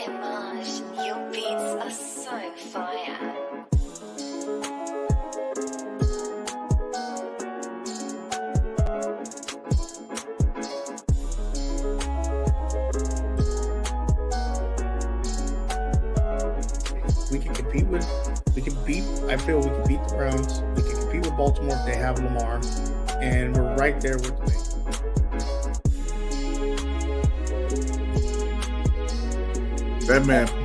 Image, your beats are so fire. I feel we can beat the Browns. We can compete with Baltimore if they have Lamar, and we're right there with the Bengals.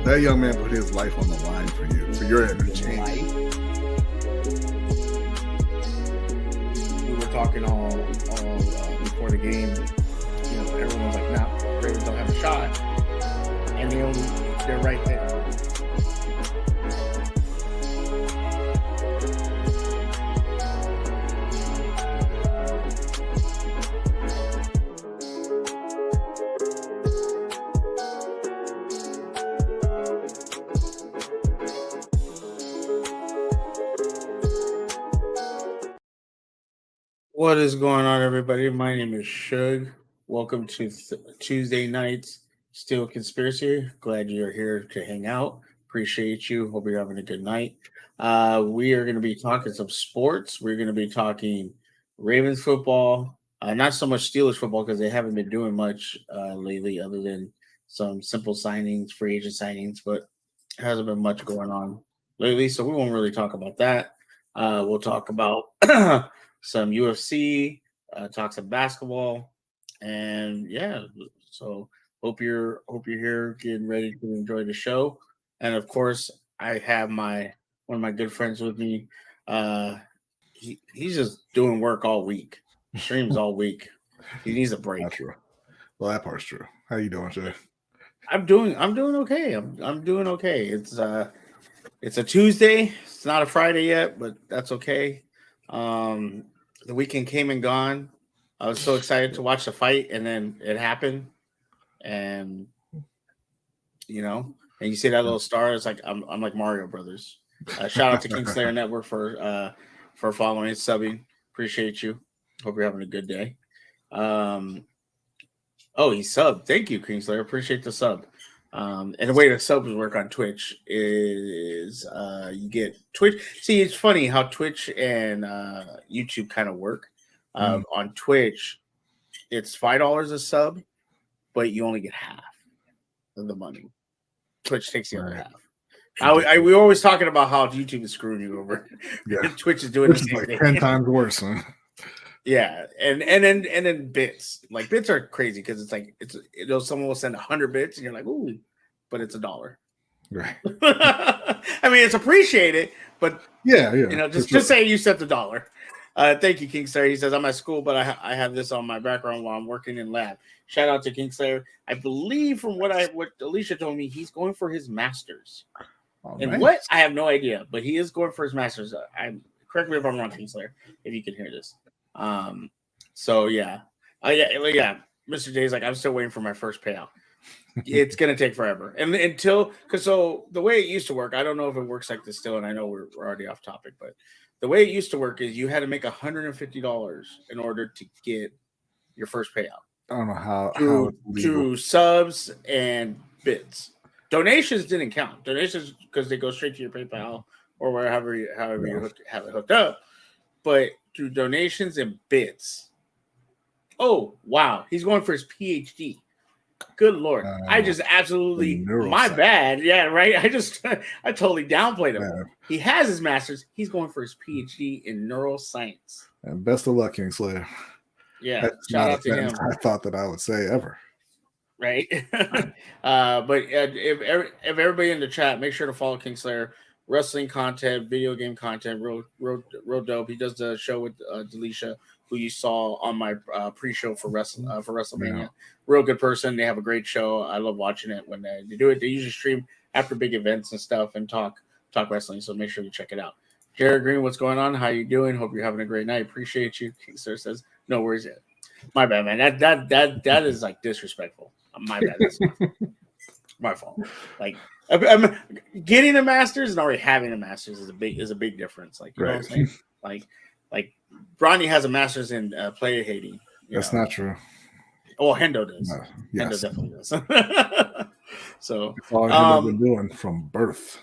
That young man put his life on the line for you, for your entertainment. We were talking all before the game. You know, everyone's like, "Nah, Ravens don't have a shot," and they're right there. What is going on, everybody? My name is Suge. Welcome to Tuesday night's Still Conspiracy. Glad you're here to hang out. Appreciate you. Hope you're having a good night. We are going to be talking some sports. We're going to be talking Ravens football. Not so much Steelers football because they haven't been doing much lately other than some simple signings, free agent signings, but there hasn't been much going on lately, so we won't really talk about that. We'll talk about some UFC, talk some basketball, and yeah. So hope you're here, getting ready to enjoy the show. And of course, I have one of my good friends with me. He's just doing work all week, streams all week. He needs a break. That's true. Well, that part's true. How you doing, Jay? I'm doing okay. I'm doing okay. It's a Tuesday. It's not a Friday yet, but that's okay. The weekend came and gone. I was so excited to watch the fight, and then it happened. And and you see that little star. It's like I'm like Mario Brothers. Shout out to Kingslayer Network for following and subbing. Appreciate you. Hope you're having a good day. He subbed. Thank you, Kingslayer. Appreciate the sub. And the way the subs work on Twitch is you get Twitch. See, it's funny how Twitch and YouTube kind of work. On Twitch, it's $5 a sub, but you only get half of the money. Twitch takes the other half. We're always talking about how YouTube is screwing you over. Yeah. Twitch is doing the same like thing. 10 times worse, man. Yeah, and then bits. Like bits are crazy because it's like someone will send 100 bits and you're like, ooh, but it's $1. Right. I mean, it's appreciated, but yeah. Just say you sent $1. Thank you, Kingslayer. He says I'm at school, but I have this on my background while I'm working in lab. Shout out to Kingslayer. I believe from what Alicia told me, he's going for his master's. Oh, and nice. what I have no idea, but he is going for his master's. Correct me if I'm wrong, Kingslayer, if you can hear this. So yeah, Mr. J's like, I'm still waiting for my first payout. It's gonna take forever, and because the way it used to work, I don't know if it works like this still, and I know we're already off topic, but the way it used to work is you had to make $150 in order to get your first payout. I don't know how to subs and bits. Donations didn't count. Donations because they go straight to your PayPal or however you have it hooked up. But through donations and bits. Oh, wow. He's going for his PhD. Good Lord. I just absolutely, my bad. Yeah, right. I totally downplayed him. Man. He has his master's. He's going for his PhD in neuroscience. And best of luck, Kingslayer. Yeah. Shout out to him. I thought that I would say ever. Right. But if everybody in the chat, make sure to follow Kingslayer. Wrestling content, video game content, real dope. He does the show with Delisha, who you saw on my pre-show for WrestleMania. Yeah. Real good person. They have a great show. I love watching it when they do it. They usually stream after big events and stuff and talk wrestling. So make sure you check it out. Jared Green, what's going on? How you doing? Hope you're having a great night. Appreciate you. Kingsler says, no worries. My bad, man. That is like disrespectful. My bad. That's my fault. Like. I'm getting a master's and already having a master's is a big difference. Like you know what I'm saying? Like Bronny has a master's in player hating. That's not true. Well, Hendo does. Yes. Hendo definitely does. So That's all I've been doing from birth.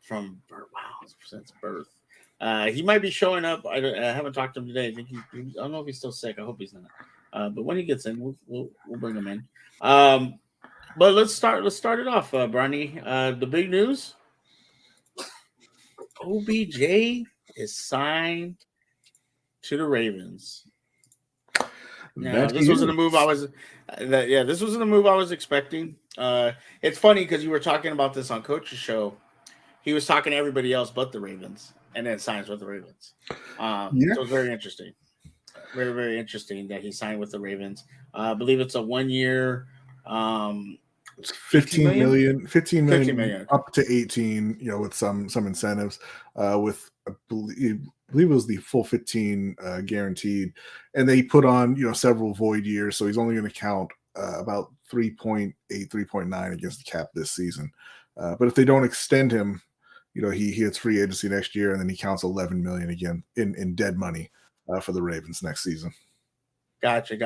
From birth, wow, since birth. He might be showing up. I haven't talked to him today. I think I don't know if he's still sick. I hope he's not. But when he gets in, we'll bring him in. But let's start it off, Bronny. The big news: OBJ is signed to the Ravens. Now, this wasn't a move I was. This wasn't a move I was expecting. It's funny because you were talking about this on Coach's show. He was talking to everybody else but the Ravens, and then signs with the Ravens. So it's very interesting. Very, very interesting that he signed with the Ravens. I believe it's a 1 year. It's 15 million up to 18, with some incentives, with I believe it was the full 15 guaranteed, and they put on several void years, so he's only going to count about 3.8, 3.9 against the cap this season. But if they don't extend him, he hits free agency next year, and then he counts 11 million again in dead money for the Ravens next season. Gotcha.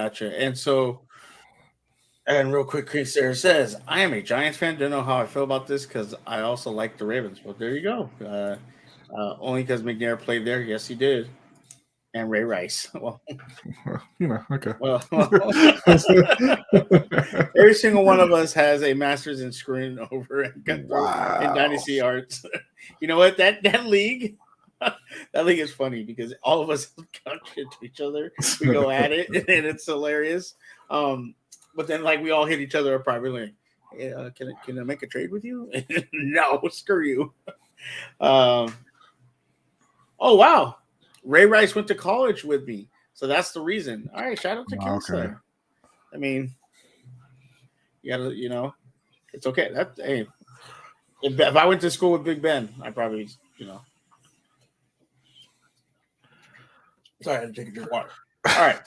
And real quick, Chris there says, I am a Giants fan. Don't know how I feel about this because I also like the Ravens. Well, there you go. Only because McNair played there. Yes, he did. And Ray Rice. Well, okay. Well, every single one of us has a master's in screen over in Dynasty Arts. You know what? That league, that league is funny because all of us count shit to each other. We go at it, and it's hilarious. But then, we all hit each other up privately. Hey, can I make a trade with you? No, screw you. Oh wow, Ray Rice went to college with me, so that's the reason. All right, shout out to Kingsler. Okay. I mean, you gotta, it's okay. If I went to school with Big Ben, I probably, Sorry, I had to take a drink of water. All right,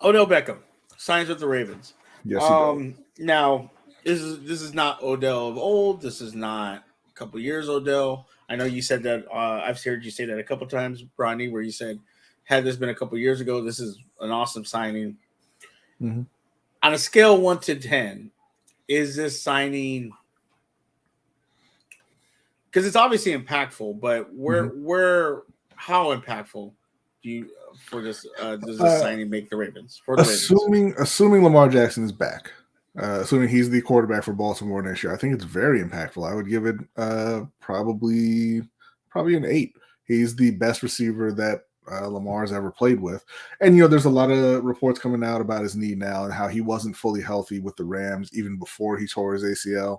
Odell Beckham signs with the Ravens. Yes, he does. Now, this is not Odell of old. This is not a couple years Odell. I know you said that. I've heard you say that a couple times, Bronny, where you said, had this been a couple years ago, this is an awesome signing. Mm-hmm. On a scale 1 to 10, is this signing? Because it's obviously impactful, but how impactful does this signing make the Ravens? Assuming Lamar Jackson is back, assuming he's the quarterback for Baltimore next year, I think it's very impactful. I would give it probably an 8. He's the best receiver that Lamar's ever played with, and there's a lot of reports coming out about his knee now and how he wasn't fully healthy with the Rams even before he tore his ACL.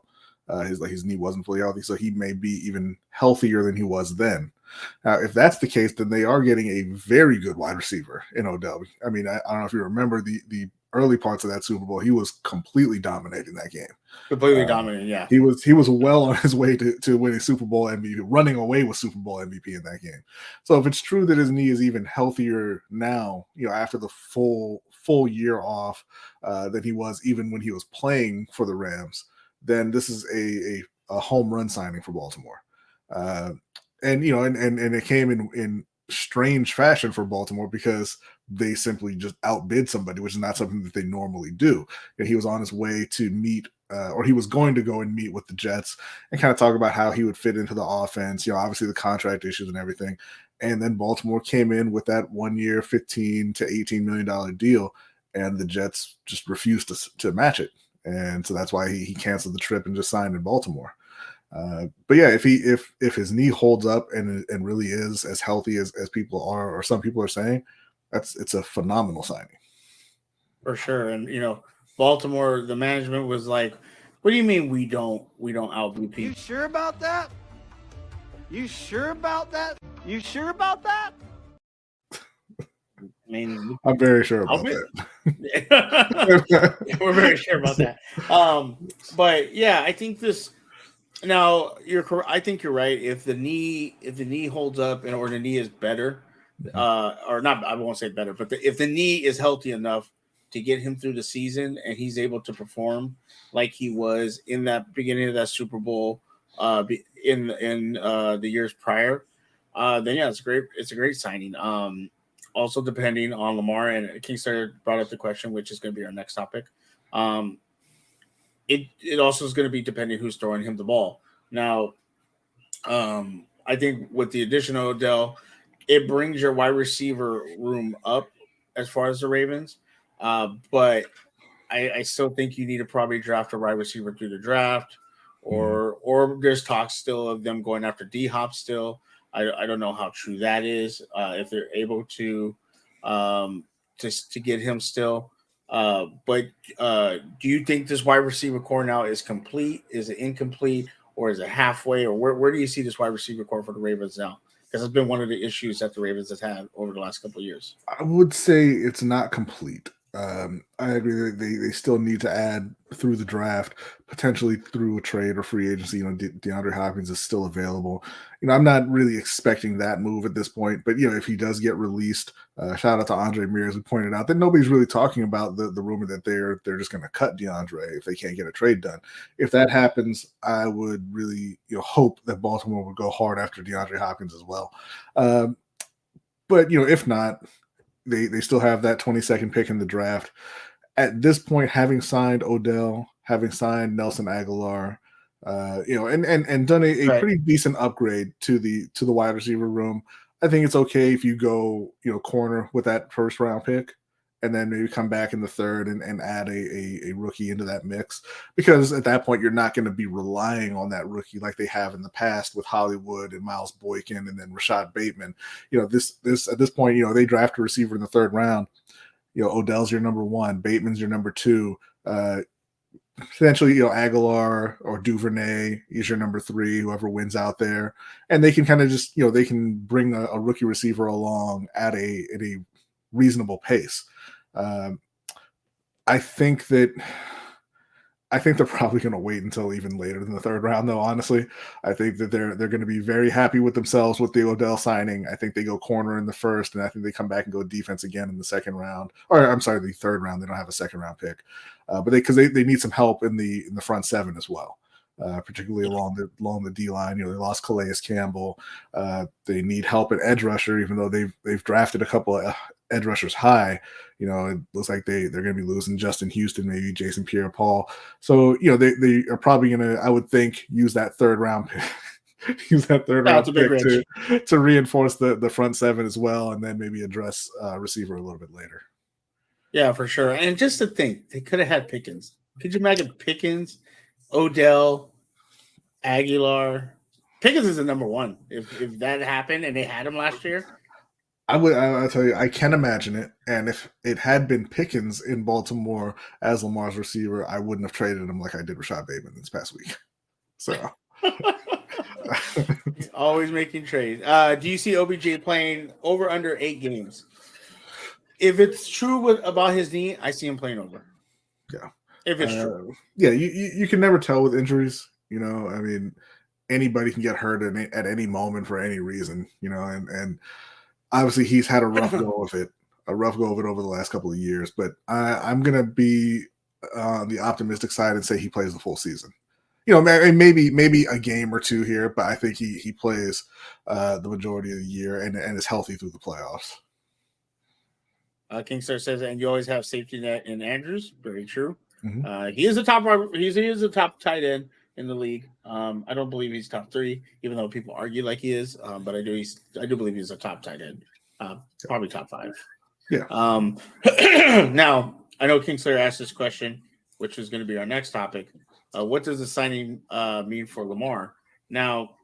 His knee wasn't fully healthy, so he may be even healthier than he was then. Now, if that's the case, then they are getting a very good wide receiver in Odell. I mean, I don't know if you remember the early parts of that Super Bowl. He was completely dominating that game. Completely dominating, yeah. He was well on his way to winning Super Bowl MVP, running away with Super Bowl MVP in that game. So if it's true that his knee is even healthier now, after the full year off than he was even when he was playing for the Rams, then this is a home run signing for Baltimore. And it came in strange fashion for Baltimore because they simply just outbid somebody, which is not something that they normally do. And he was on his way to meet, or he was going to go and meet with the Jets and kind of talk about how he would fit into the offense. Obviously the contract issues and everything. And then Baltimore came in with that 1 year, $15 to $18 million deal, and the Jets just refused to match it. And so that's why he canceled the trip and just signed in Baltimore. But yeah, if his knee holds up and really is as healthy as people are, or some people are saying, it's a phenomenal signing. For sure. And Baltimore, the management was like, what do you mean we don't out VP? You sure about that? You sure about that? You sure about that? I mean, I'm very sure about that. We're very sure about that. But yeah, I think this. Now I think you're right. If the knee holds up or the knee is better, or not, I won't say better, but if the knee is healthy enough to get him through the season and he's able to perform like he was in that beginning of that Super Bowl, in the years prior, then yeah, it's a great signing. Also depending on Lamar, and Kingstar brought up the question, which is going to be our next topic. it also is going to be depending who's throwing him the ball. Now, I think with the addition of Odell, it brings your wide receiver room up as far as the Ravens. But I still think you need to probably draft a wide receiver through the draft, or there's talk still of them going after D Hop still. I don't know how true that is. If they're able to to get him still. But do you think this wide receiver core now is complete? Is it incomplete? Or is it halfway? Or where do you see this wide receiver core for the Ravens now? Because it's been one of the issues that the Ravens have had over the last couple of years. I would say it's not complete. I agree that they still need to add through the draft, potentially through a trade or free agency. DeAndre Hopkins is still available. I'm not really expecting that move at this point, but if he does get released, shout out to Andre Mears, who pointed out that nobody's really talking about the rumor that they're just going to cut DeAndre if they can't get a trade done. If that happens, I would really hope that Baltimore would go hard after DeAndre Hopkins as well. But if not, they still have that 22nd pick in the draft. At this point, having signed Odell, having signed Nelson Aguilar, and done a Right. pretty decent upgrade to the wide receiver room, I think it's okay if you go corner with that first round pick, and then maybe come back in the third and add a rookie into that mix, because at that point you're not going to be relying on that rookie like they have in the past with Hollywood and Miles Boykin and then Rashad Bateman. This at this point, they draft a receiver in the third round. Odell's your number one, Bateman's your number two. Potentially, Aguilar or Duvernay is your number three, whoever wins out there, and they can kind of just they can bring a rookie receiver along at a reasonable pace. I think they're probably going to wait until even later than the third round, though. Honestly, I think that they're going to be very happy with themselves with the Odell signing. I think they go corner in the first, and I think they come back and go defense again in the second round. Or I'm sorry, the third round. They don't have a second round pick, but because they need some help in the front seven as well. Particularly along the D line. They lost Calais Campbell. They need help at edge rusher, even though they've drafted a couple of edge rushers high. It looks like they're going to be losing Justin Houston, maybe Jason Pierre-Paul. So they are probably going to, I would think, use that third round pick. Use that third round pick to reinforce the front seven as well, and then maybe address receiver a little bit later. Yeah, for sure. And just to think, they could have had Pickens. Could you imagine Pickens, Odell, Aguilar? Pickens is the number one. If that happened and they had him last year, I'll tell you, I can imagine it. And if it had been Pickens in Baltimore as Lamar's receiver, I wouldn't have traded him like I did Rashad Bateman this past week. So always making trades. Do you see OBJ playing over under 8 games? If it's true about his knee, I see him playing over. Yeah. If it's true. Yeah, you can never tell with injuries. I mean, anybody can get hurt at any moment for any reason, and obviously he's had a rough go of it over the last couple of years, but I'm going to be on the optimistic side and say he plays the full season. Maybe a game or two here, but I think he plays the majority of the year and is healthy through the playoffs. Kingstar says, and you always have safety net in Andrews. Very true. Mm-hmm. He is a top tight end in the league. I don't believe he's top 3, even though people argue like he is. But I do believe he's a top tight end, probably top 5. Yeah. Now I know Kingslayer asked this question, which is going to be our next topic. What does the signing mean for Lamar? Now,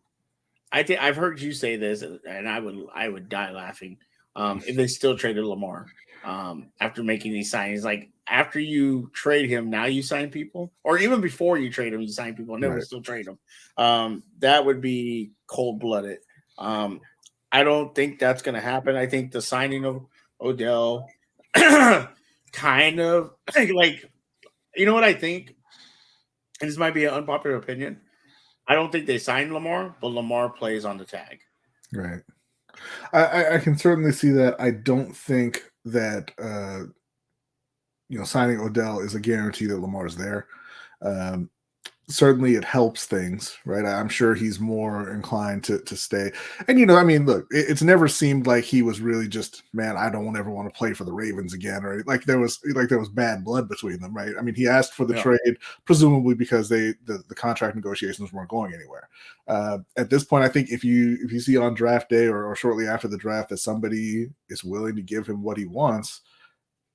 I've heard you say this, and I would die laughing if they still traded Lamar after making these signings. Like, after you trade him, now you sign people, or even before you trade him, you sign people and then still trade them. That would be cold-blooded. I don't think that's going to happen. I think the signing of Odell kind of like, what I think, and this might be an unpopular opinion, I don't think they signed Lamar, but Lamar plays on the tag. Right. I can certainly see that. I don't think that signing Odell is a guarantee that Lamar's there. certainly it helps things, right? I'm sure he's more inclined to stay. And, you know, I mean, look, it's never seemed like he was really just, man, I don't ever want to play for the Ravens again, or like there was bad blood between them, right? I mean, he asked for the trade, presumably because the contract negotiations weren't going anywhere. At this point, I think if you see on draft day or shortly after the draft that somebody is willing to give him what he wants,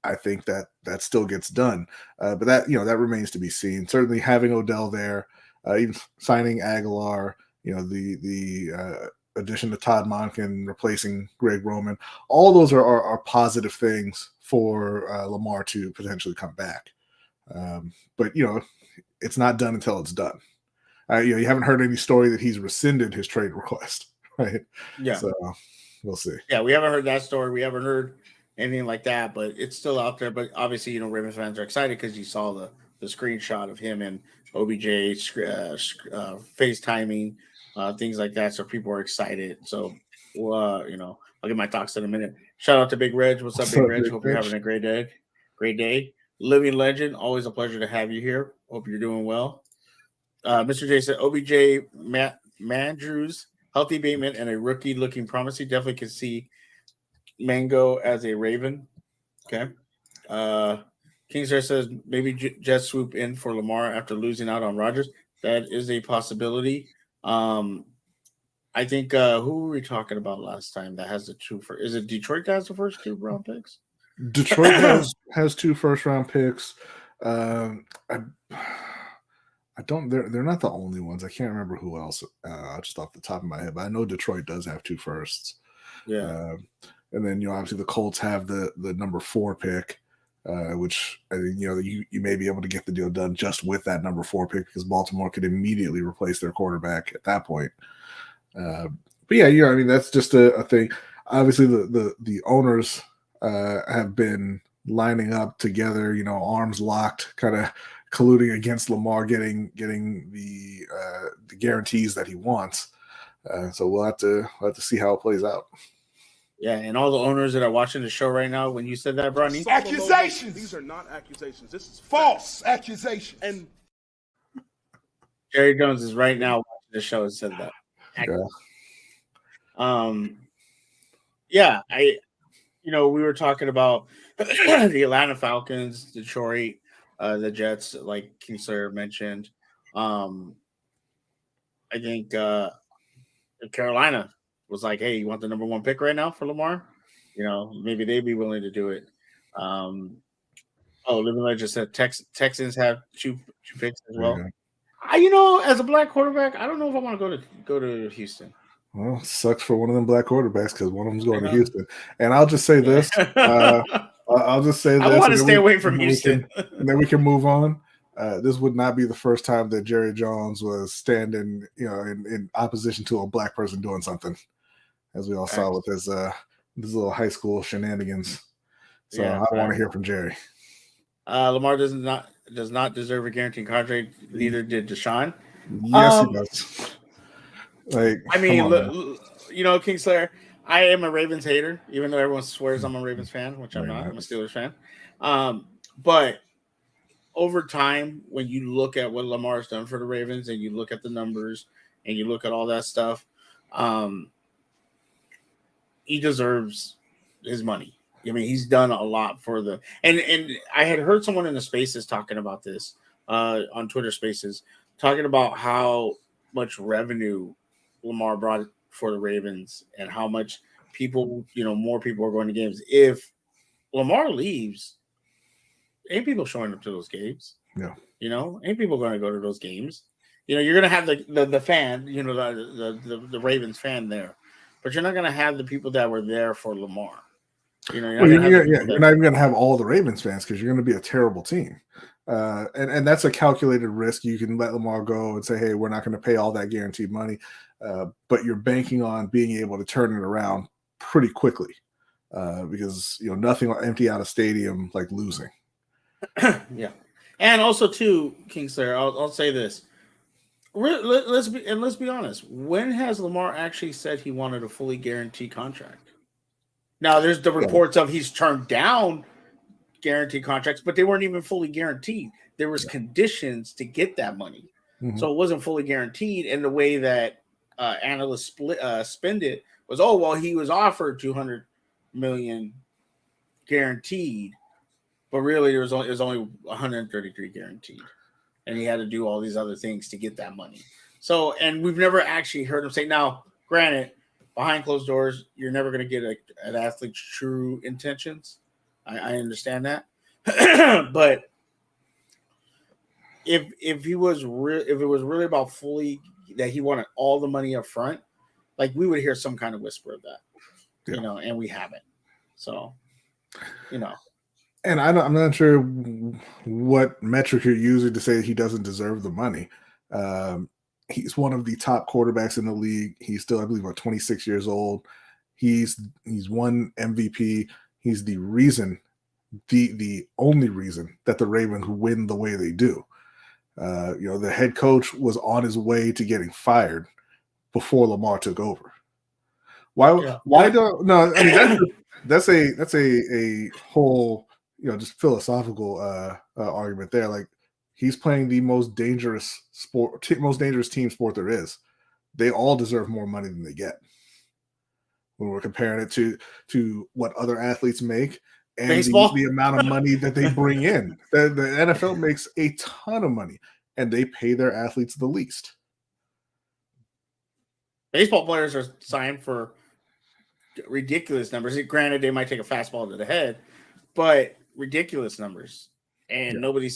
I think that still gets done. But that, you know, that remains to be seen. Certainly having Odell there, even signing Aguilar, you know, the addition to Todd Monken, replacing Greg Roman, all those are positive things for Lamar to potentially come back. But, you know, it's not done until it's done. You know, you haven't heard any story that he's rescinded his trade request, right? Yeah. So we'll see. Yeah, we haven't heard that story. We haven't heard anything like that, but it's still out there. But obviously, you know, Ravens fans are excited because you saw the screenshot of him and OBJ FaceTiming, things like that. So people are excited. So, you know, I'll get my thoughts in a minute. Shout out to Big Reg. What's up, Big Reg? Hope you're having a great day. Great day. Living legend. Always a pleasure to have you here. Hope you're doing well. Mr. J said OBJ, Mandrews, healthy Bateman, and a rookie looking promising. Definitely can see Mango as a Raven. Okay. Kingsar says maybe Jets swoop in for Lamar after losing out on Rodgers. That is a possibility. I think who were we talking about last time that has the two for? Is it Detroit that has the first 2 round picks? Detroit has 2 first round picks. I don't. They're not the only ones. I can't remember who else. Just off the top of my head, but I know Detroit does have 2 firsts. Yeah. And then, you know, obviously the Colts have the number 4 pick, which I think, you know, you may be able to get the deal done just with that number 4 pick because Baltimore could immediately replace their quarterback at that point. But yeah, you know, I mean, that's just a thing. Obviously, the owners have been lining up together, you know, arms locked, kind of colluding against Lamar getting the guarantees that he wants. So we'll have to see how it plays out. Yeah, and all the owners that are watching the show right now, when you said that, Bronny, accusations. These are not accusations. This is false accusations. And Jerry Jones is right now watching the show and said that. Yeah, you know, we were talking about the Atlanta Falcons, Detroit, the Jets, like Kingsler mentioned. I think Carolina was like, hey, you want the number 1 pick right now for Lamar? You know, maybe they'd be willing to do it. Living Legend said Texans have 2 picks as well. You know, as a black quarterback, I don't know if I want to go to Houston. Well, it sucks for one of them black quarterbacks because one of them's going to Houston. And I'll just say this. I'll just say this. I want to stay away from Houston. And then we can move on. This would not be the first time that Jerry Jones was standing, you know, in opposition to a black person doing something, as we all saw with his little high school shenanigans. So I don't want to hear from Jerry. Lamar does not deserve a guaranteed contract. Neither did Deshaun. Yes, he does. Like, I mean, you know, Kingslayer, I am a Ravens hater, even though everyone swears I'm a Ravens fan, which I'm not. I'm a Steelers fan. But over time, when you look at what Lamar's done for the Ravens and you look at the numbers and you look at all that stuff, he deserves his money. I mean, he's done a lot for the and I had heard someone in the Spaces talking about this on Twitter Spaces, talking about how much revenue Lamar brought for the Ravens and how much people, you know, more people are going to games. If Lamar leaves, ain't people showing up to those games? Yeah. You know, ain't people going to go to those games? You know, you're going to have the fan, you know, the Ravens fan there, but you're not going to have the people that were there for Lamar. You know, you're not even going to have all the Ravens fans because you're going to be a terrible team. And that's a calculated risk. You can let Lamar go and say, hey, we're not going to pay all that guaranteed money. But you're banking on being able to turn it around pretty quickly because, you know, nothing will empty out a stadium like losing. Yeah. And also, too, Kingslayer, I'll say this. Let's be honest. When has Lamar actually said he wanted a fully guaranteed contract? Now, there's the reports of he's turned down guaranteed contracts, but they weren't even fully guaranteed. There was conditions to get that money. So it wasn't fully guaranteed. And the way that analysts spend it was, oh, well, he was offered $200 million guaranteed, but really it was only 133 guaranteed, and he had to do all these other things to get that money. So, and we've never actually heard him say. Now, granted, behind closed doors, you're never going to get an athlete's true intentions. I understand that, but if it was really about fully that he wanted all the money up front, like we would hear some kind of whisper of that, you know, and we haven't. So, you know, and I'm not sure what metric you're using to say he doesn't deserve the money. He's one of the top quarterbacks in the league. He's still, I believe, about 26 years old. He's won MVP. He's the reason, the only reason that the Ravens win the way they do. You know, the head coach was on his way to getting fired before Lamar took over. Why don't no? I mean, that's a whole, you know, just philosophical argument there. Like, he's playing the most dangerous team sport there is. They all deserve more money than they get. When we're comparing it to what other athletes make and the amount of money that they bring in. The NFL makes a ton of money, and they pay their athletes the least. Baseball players are signed for ridiculous numbers. Granted, they might take a fastball to the head, but ridiculous numbers. And nobody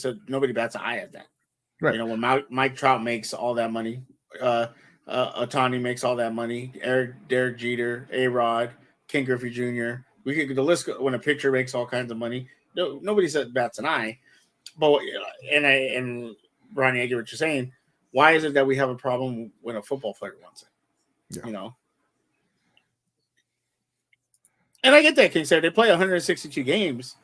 bats an eye at that. Right. You know, when Mike Trout makes all that money, Ohtani makes all that money, Derek Jeter, A-Rod, Ken Griffey Jr. The list when a pitcher makes all kinds of money. Nobody said bats an eye. But and Ronnie, I get what you're saying. Why is it that we have a problem when a football player wants it? Yeah. You know. And I get that, King said they play 162 games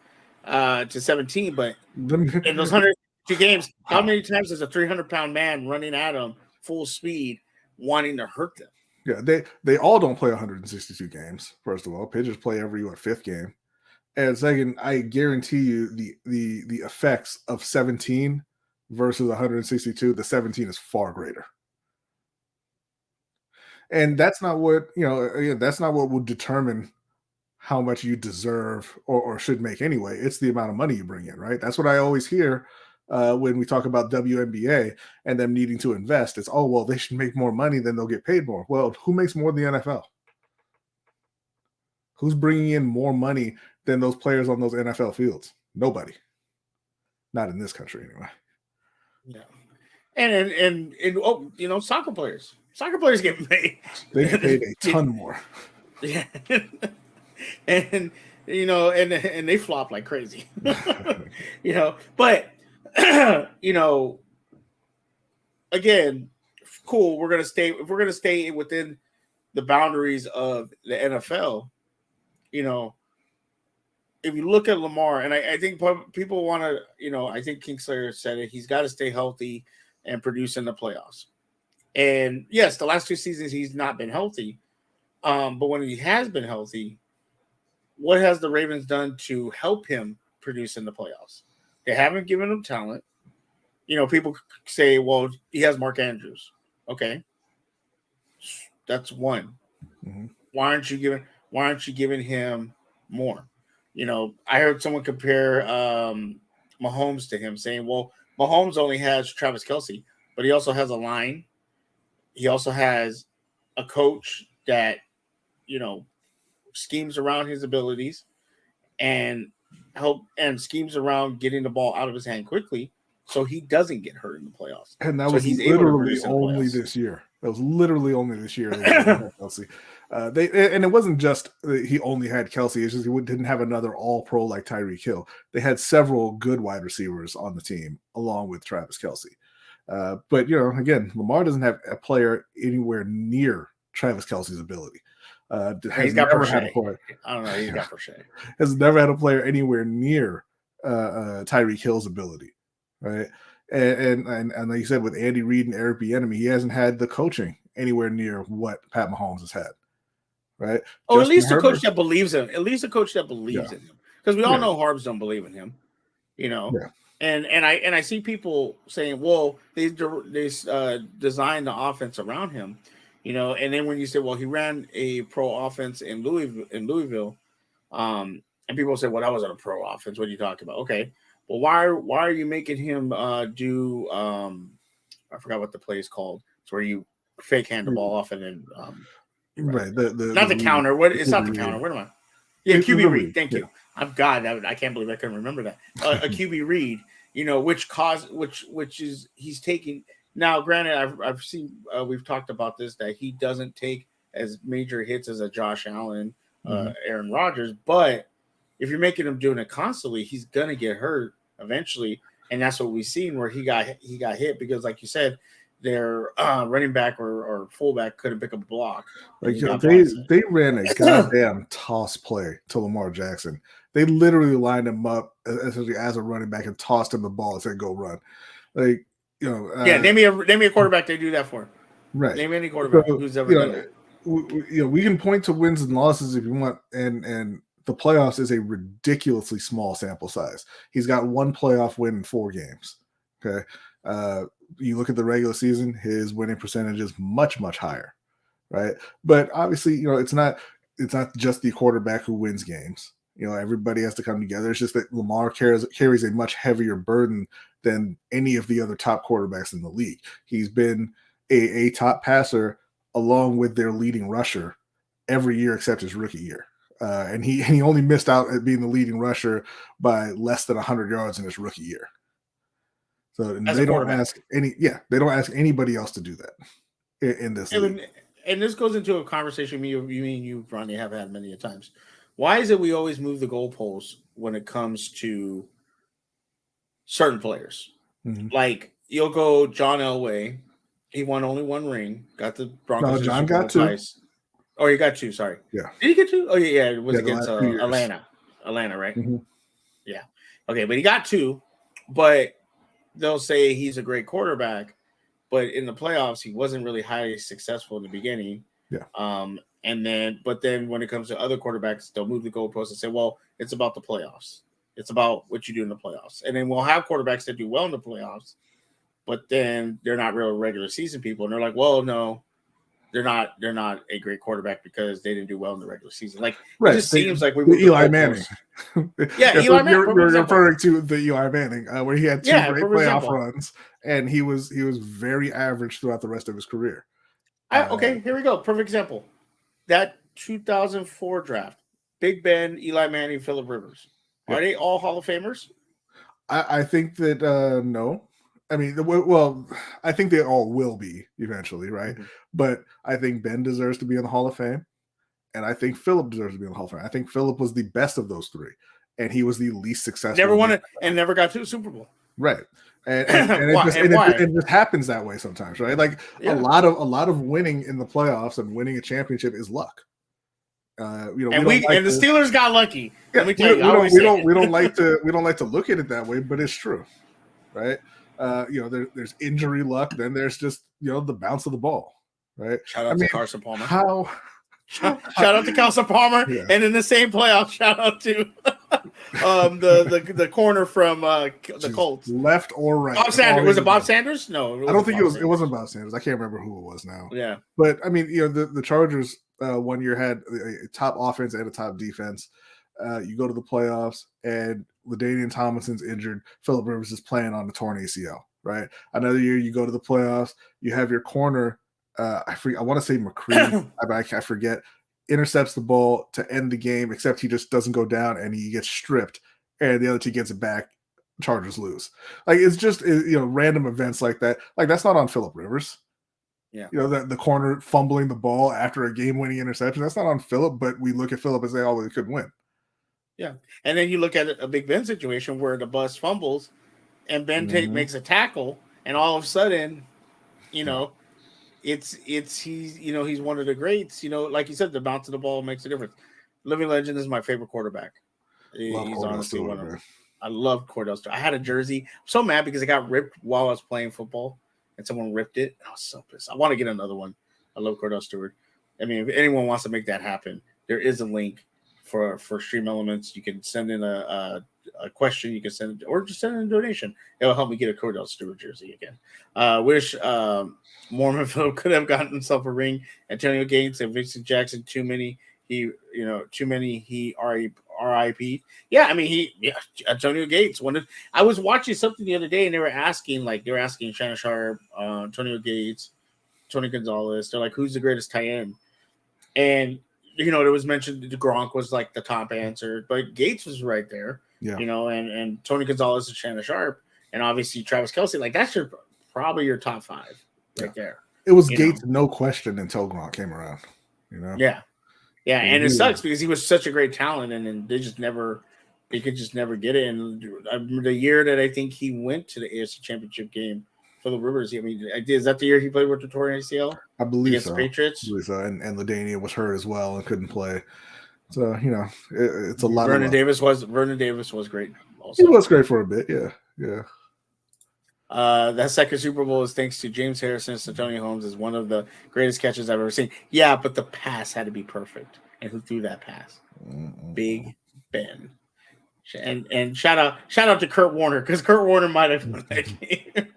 to 17, but in those 162 games, how many times is a 300-pound man running at them full speed, wanting to hurt them? Yeah, they all don't play 162 games. First of all, pitchers play every fifth game, and second, I guarantee you the effects of 17 versus 162, the 17 is far greater. And that's not what, you know, that's not what will determine how much you deserve or should make anyway. It's the amount of money you bring in, right? That's what I always hear when we talk about WNBA and them needing to invest. It's, oh, well, they should make more money, then they'll get paid more. Well, who makes more than the NFL? Who's bringing in more money than those players on those NFL fields? Nobody. Not in this country, anyway. Yeah. And oh, you know, soccer players get paid. They get paid a ton more. Yeah. And you know, and they flop like crazy. You know, but you know, again, cool. We're gonna stay within the boundaries of the NFL. You know, if you look at Lamar, and I think people want to, you know, I think Kingslayer said it. He's got to stay healthy and produce in the playoffs. And yes, the last 2 seasons he's not been healthy. But when he has been healthy, what has the Ravens done to help him produce in the playoffs? They haven't given him talent. You know, people say, well, he has Mark Andrews. Okay. That's one. Mm-hmm. Why aren't you giving him more? You know, I heard someone compare Mahomes to him, saying, well, Mahomes only has Travis Kelce, but he also has a line. He also has a coach that, you know, schemes around his abilities and schemes around getting the ball out of his hand quickly so he doesn't get hurt in the playoffs. And that was literally only this year. That was literally only this year. Kelce. And it wasn't just he only had Kelce. It's just he didn't have another all-pro like Tyreek Hill. They had several good wide receivers on the team along with Travis Kelce. But, you know, again, Lamar doesn't have a player anywhere near Travis Kelce's ability. He's got Prochet. I don't know. He's got Prochet. Has never had a player anywhere near Tyreek Hill's ability, right? And like you said, with Andy Reid and Eric Bieniemy, he hasn't had the coaching anywhere near what Pat Mahomes has had, right? Oh, at least a coach that believes in him. At least a coach that believes in him, because we all know Harbs don't believe in him, you know. Yeah. And I see people saying, well, they designed the offense around him, and then when you say, well, he ran a pro offense in Louisville, and people say, well, that wasn't a pro offense. What are you talking about? Okay, well, why are you making him do I forgot what the play is called. It's where you fake hand the ball off and then right. Not the counter. What? It's not the read. counter. What am I? Yeah, It's QB the read. read, Thank yeah. you. I can't believe I couldn't remember that. A QB read, which is he's taking now. Granted, I've seen we've talked about this that he doesn't take as major hits as a Josh Allen, Aaron Rodgers, but if you're making him doing it constantly, he's gonna get hurt eventually, and that's what we've seen where he got hit because, like you said, their running back or fullback couldn't pick up a block. Like they ran a goddamn toss play to Lamar Jackson. They literally lined him up essentially as a running back and tossed him the ball and said, "Go run." Like name me a quarterback they do that for. Right. Name any quarterback who's ever done that. We can point to wins and losses if you want, and the playoffs is a ridiculously small sample size. He's got one playoff win in 4 games. Okay. You look at the regular season, his winning percentage is much, much higher. Right. But obviously, it's not just the quarterback who wins games. Everybody has to come together. It's just that Lamar carries a much heavier burden than any of the other top quarterbacks in the league. He's been a top passer along with their leading rusher every year except his rookie year. And he only missed out at being the leading rusher by less than 100 yards in his rookie year. So they don't ask anybody else to do that in this league. And this goes into a conversation you, Ronnie, have had many times. Why is it we always move the goalposts when it comes to certain players? Mm-hmm. Like you'll go John Elway. He won only 1 ring. Got the Broncos. No, John got 2. Twice. Oh, he got 2. Sorry. Yeah. Did he get 2? Oh, yeah. It was against Atlanta, right? Mm-hmm. Yeah. Okay, but he got 2. But they'll say he's a great quarterback, but in the playoffs, he wasn't really highly successful in the beginning. Yeah. But then when it comes to other quarterbacks, they'll move the goalposts and say, well, it's about the playoffs. It's about what you do in the playoffs. And then we'll have quarterbacks that do well in the playoffs, but then they're not real regular season people. And they're like, well, no, they're not a great quarterback because they didn't do well in the regular season. Like, it just seems like we Eli Manning. Yeah, Eli Manning. You're referring to the Eli Manning, where he had 2 great playoff runs, and he was very average throughout the rest of his career. Okay, here we go. Perfect example. That 2004 draft, Big Ben, Eli Manning, Phillip Rivers. Are they all Hall of Famers? I think that no. I mean, well, I think they all will be eventually, right? Mm-hmm. But I think Ben deserves to be in the Hall of Fame, and I think Phillip deserves to be in the Hall of Fame. I think Phillip was the best of those 3, and he was the least successful. Never won it and never got to the Super Bowl. Right. And it just happens that way sometimes, right? Like a lot of winning in the playoffs and winning a championship is luck. And the Steelers got lucky. Yeah, Let me tell you, we don't like to look at it that way, but it's true, right? There's injury luck, then there's just the bounce of the ball, right? Shout out to Carson Palmer. Shout out to Carson Palmer, yeah. And in the same playoff, shout out to the corner from the Colts, left or right. Bob Sanders. Was it Bob Sanders? No, I don't think it was. It wasn't Bob Sanders. I can't remember who it was now. Yeah, but I mean, the Chargers 1 year had a top offense and a top defense. You go to the playoffs and LaDainian Tomlinson's injured. Phillip Rivers is playing on the torn ACL. Right. Another year, you go to the playoffs. You have your corner. I want to say McCree. I forget. Intercepts the ball to end the game, except he just doesn't go down and he gets stripped, and the other team gets it back. Chargers lose. Like it's just random events like that. Like that's not on Phillip Rivers. Yeah. The corner fumbling the ball after a game-winning interception. That's not on Phillip, but we look at Phillip and say, oh, well, he could win. Yeah. And then you look at a Big Ben situation where the bus fumbles and Ben makes a tackle, and all of a sudden, it's he's one of the greats. Like you said, the bounce of the ball makes a difference. Living Legend is my favorite quarterback. He's honestly one of them. I love Cordell Stewart. I had a jersey. I'm so mad because it got ripped while I was playing football, and someone ripped it. I was so pissed. I want to get another one. I love Cordell Stewart. I mean, if anyone wants to make that happen, there is a link for Stream Elements. You can send in a question. You can send or just send in a donation. It'll help me get a Cordell Stewart jersey again. Wish Mormon Phil could have gotten himself a ring. Antonio Gates and Vincent Jackson, too many. He RIP. Yeah, I mean Antonio Gates wanted. I was watching something the other day and they were asking Shannon Sharp, Antonio Gates, Tony Gonzalez. They're like, who's the greatest tight end? And there was mentioned that Gronk was like the top answer, but Gates was right there. Yeah. And Tony Gonzalez and Shannon Sharp, and obviously Travis Kelce. Like that's probably your top 5 right there. It was Gates, no question, until Gronk came around. Yeah, and it sucks because he was such a great talent, and then they could just never get it. And the year that I think he went to the AFC Championship game for the Rivers, I mean, is that the year he played with the torn ACL? I believe against so. The Patriots. I believe so. And LaDainian was hurt as well and couldn't play. So it's a lot. Vernon Davis was great. Also. He was great for a bit. Yeah. That second Super Bowl is thanks to James Harrison. Santonio Holmes is one of the greatest catches I've ever seen. Yeah, but the pass had to be perfect. And who threw that pass? Big Ben. And shout out to Kurt Warner, because Kurt Warner might have won that game.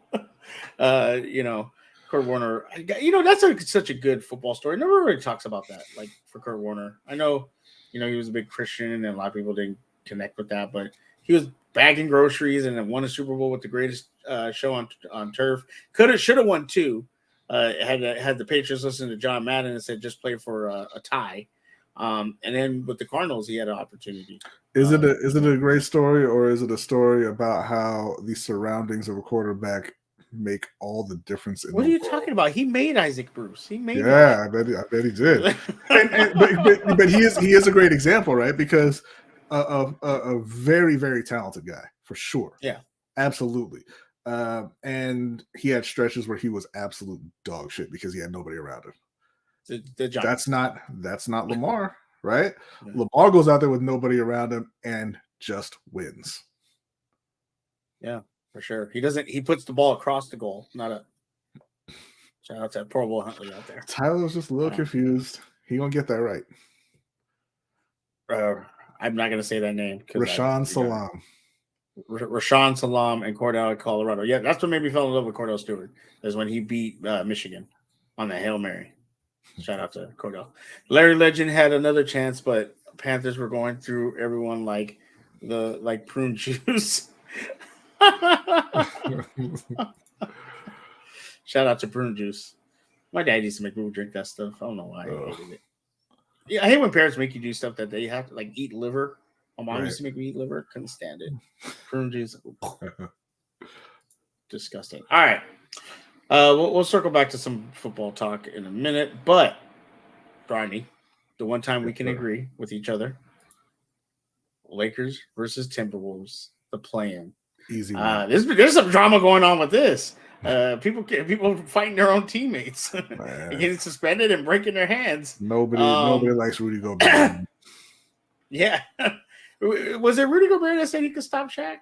Kurt Warner. That's such a good football story. Nobody really talks about that. Like for Kurt Warner, I know, he was a big Christian, and a lot of people didn't connect with that, but he was bagging groceries and then won a Super Bowl with the greatest show on turf. Should have won 2. Had the Patriots listen to John Madden and said just play for a tie. And then with the Cardinals, he had an opportunity. Is it a great story, or is it a story about how the surroundings of a quarterback make all the difference? What are you talking about? He made Isaac Bruce. He made. Yeah, I bet he did. but he is a great example, right? Because a very, very talented guy for sure. Yeah, absolutely. And he had stretches where he was absolute dog shit because he had nobody around him. That's not Lamar, right? Yeah. Lamar goes out there with nobody around him and just wins. Yeah, for sure. He puts the ball across the goal, not a shout out to Pro Bowl Huntley out there. Tyler was just a little confused. He gonna get that right. I'm not gonna say that name. Rashawn Salam. Rashawn Salam and Cordell, Colorado. Yeah, that's what made me fall in love with Cordell Stewart, is when he beat Michigan on the Hail Mary. Shout out to Cordell. Larry Legend had another chance, but Panthers were going through everyone like prune juice. Shout out to prune juice. My dad used to make me drink that stuff. I don't know why I hated it. Yeah, I hate when parents make you do stuff that they have to eat liver. My mom used to make me eat liver. Couldn't stand it. Prune juice. Disgusting. All right. We'll circle back to some football talk in a minute, but Barney, the one time we can agree with each other, Lakers versus Timberwolves, the play-in. Easy. There's some drama going on with this. People fighting their own teammates, getting suspended and breaking their hands. Nobody likes Rudy Gobert. Yeah. Was it Rudy Gobert that said he could stop Shaq?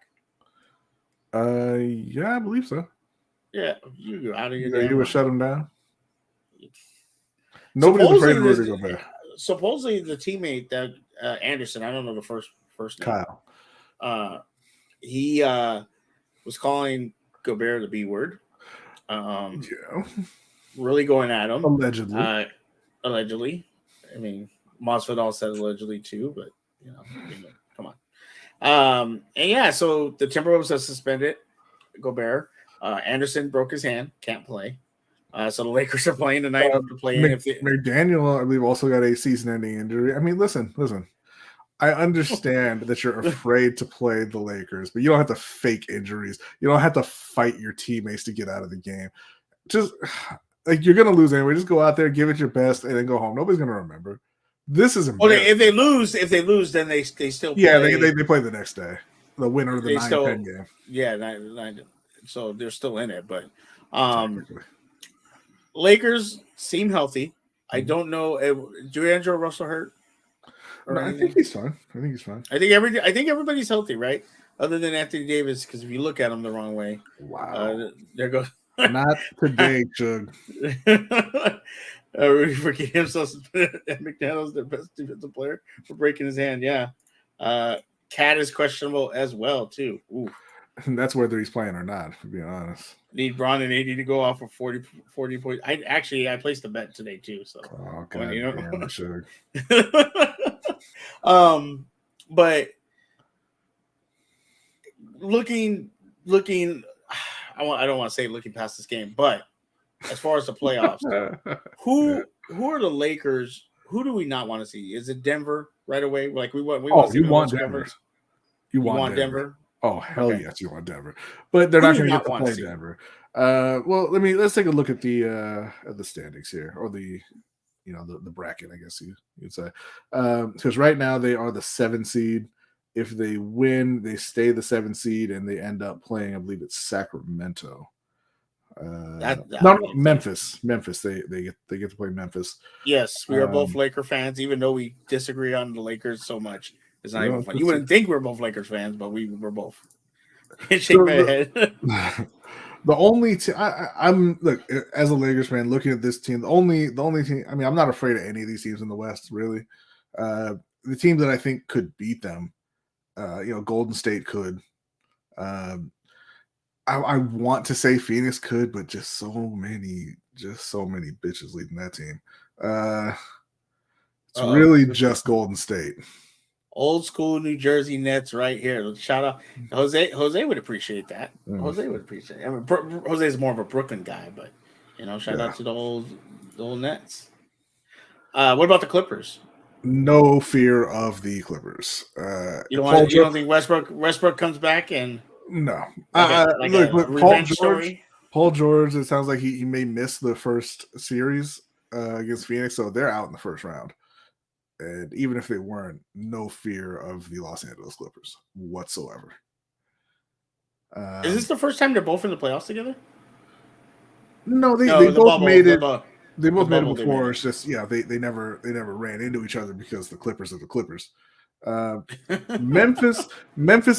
Yeah, I believe so. Yeah, you go out of your. You would shut him down. Nobody's afraid of Rudy Gobert. Supposedly, the teammate that Anderson, I don't know the first name. Kyle. He was calling Gobert the B word. Really going at him. Allegedly. I mean, Masvidal said allegedly too, but come on. And yeah, so the Timberwolves have suspended Gobert. Anderson broke his hand, can't play. So the Lakers are playing tonight to play. McDaniel, I believe, also got a season-ending injury. I mean, listen. I understand that you're afraid to play the Lakers, but you don't have to fake injuries. You don't have to fight your teammates to get out of the game. Just you're gonna lose anyway. Just go out there, give it your best, and then go home. Nobody's gonna remember. This is embarrassing. Well, if they lose, then they still play. Yeah, they play the next day. The winner of the 9-10 game. Yeah, 9. So they're still in it, but Lakers seem healthy. I don't know. Do Andrew Russell hurt? No, I think he's fine. I think everybody's healthy, right? Other than Anthony Davis, because if you look at him the wrong way, wow. there goes. Not today, Suge. Rudy Freaking himself at McDaniels, their best defensive player, for breaking his hand. Yeah. Cat is questionable as well, too. Ooh. That's whether he's playing or not, to be honest. Need Braun and 80 to go off for 40 points. I placed a bet today, too. So, Oh, God damn, Suge. But looking, I don't want to say looking past this game, but as far as the playoffs, who are the Lakers? Who do we not want to see? Is it Denver right away? Like we want to see you want Denver. You want Denver? Oh hell Okay. yes, you want Denver. But they're not going to get to want play to Denver. Well, let's take a look at the standings here, or the bracket, I guess you'd say. Because right now they are the 7 seed. If they win, they stay the 7 seed, and they end up playing, I believe it's Sacramento. Memphis. They get to play Memphis. Yes, we are both Laker fans, even though we disagree on the Lakers so much. It's not even fun. You wouldn't think we're both Lakers fans, but we're both. Shake my head. The only I'm look, as a Lakers fan looking at this team, the only team. I mean, I'm not afraid of any of these teams in the West, really. The team that I think could beat them, Golden State could. I want to say Phoenix could, but just so many bitches leading that team. It's really just Golden State. Old school New Jersey Nets right here. Shout out Jose. Jose would appreciate that. Jose would appreciate it. I mean, Jose is more of a Brooklyn guy, but shout out to the old Nets. What about the Clippers? No fear of the Clippers. You don't think Westbrook comes back and no? Paul George. It sounds like he may miss the first series against Phoenix, so they're out in the first round. And even if they weren't, no fear of the Los Angeles Clippers whatsoever. Is this the first time they're both in the playoffs together? No, they both made it. They both made it before. It's just they never ran into each other because the Clippers are the Clippers. Memphis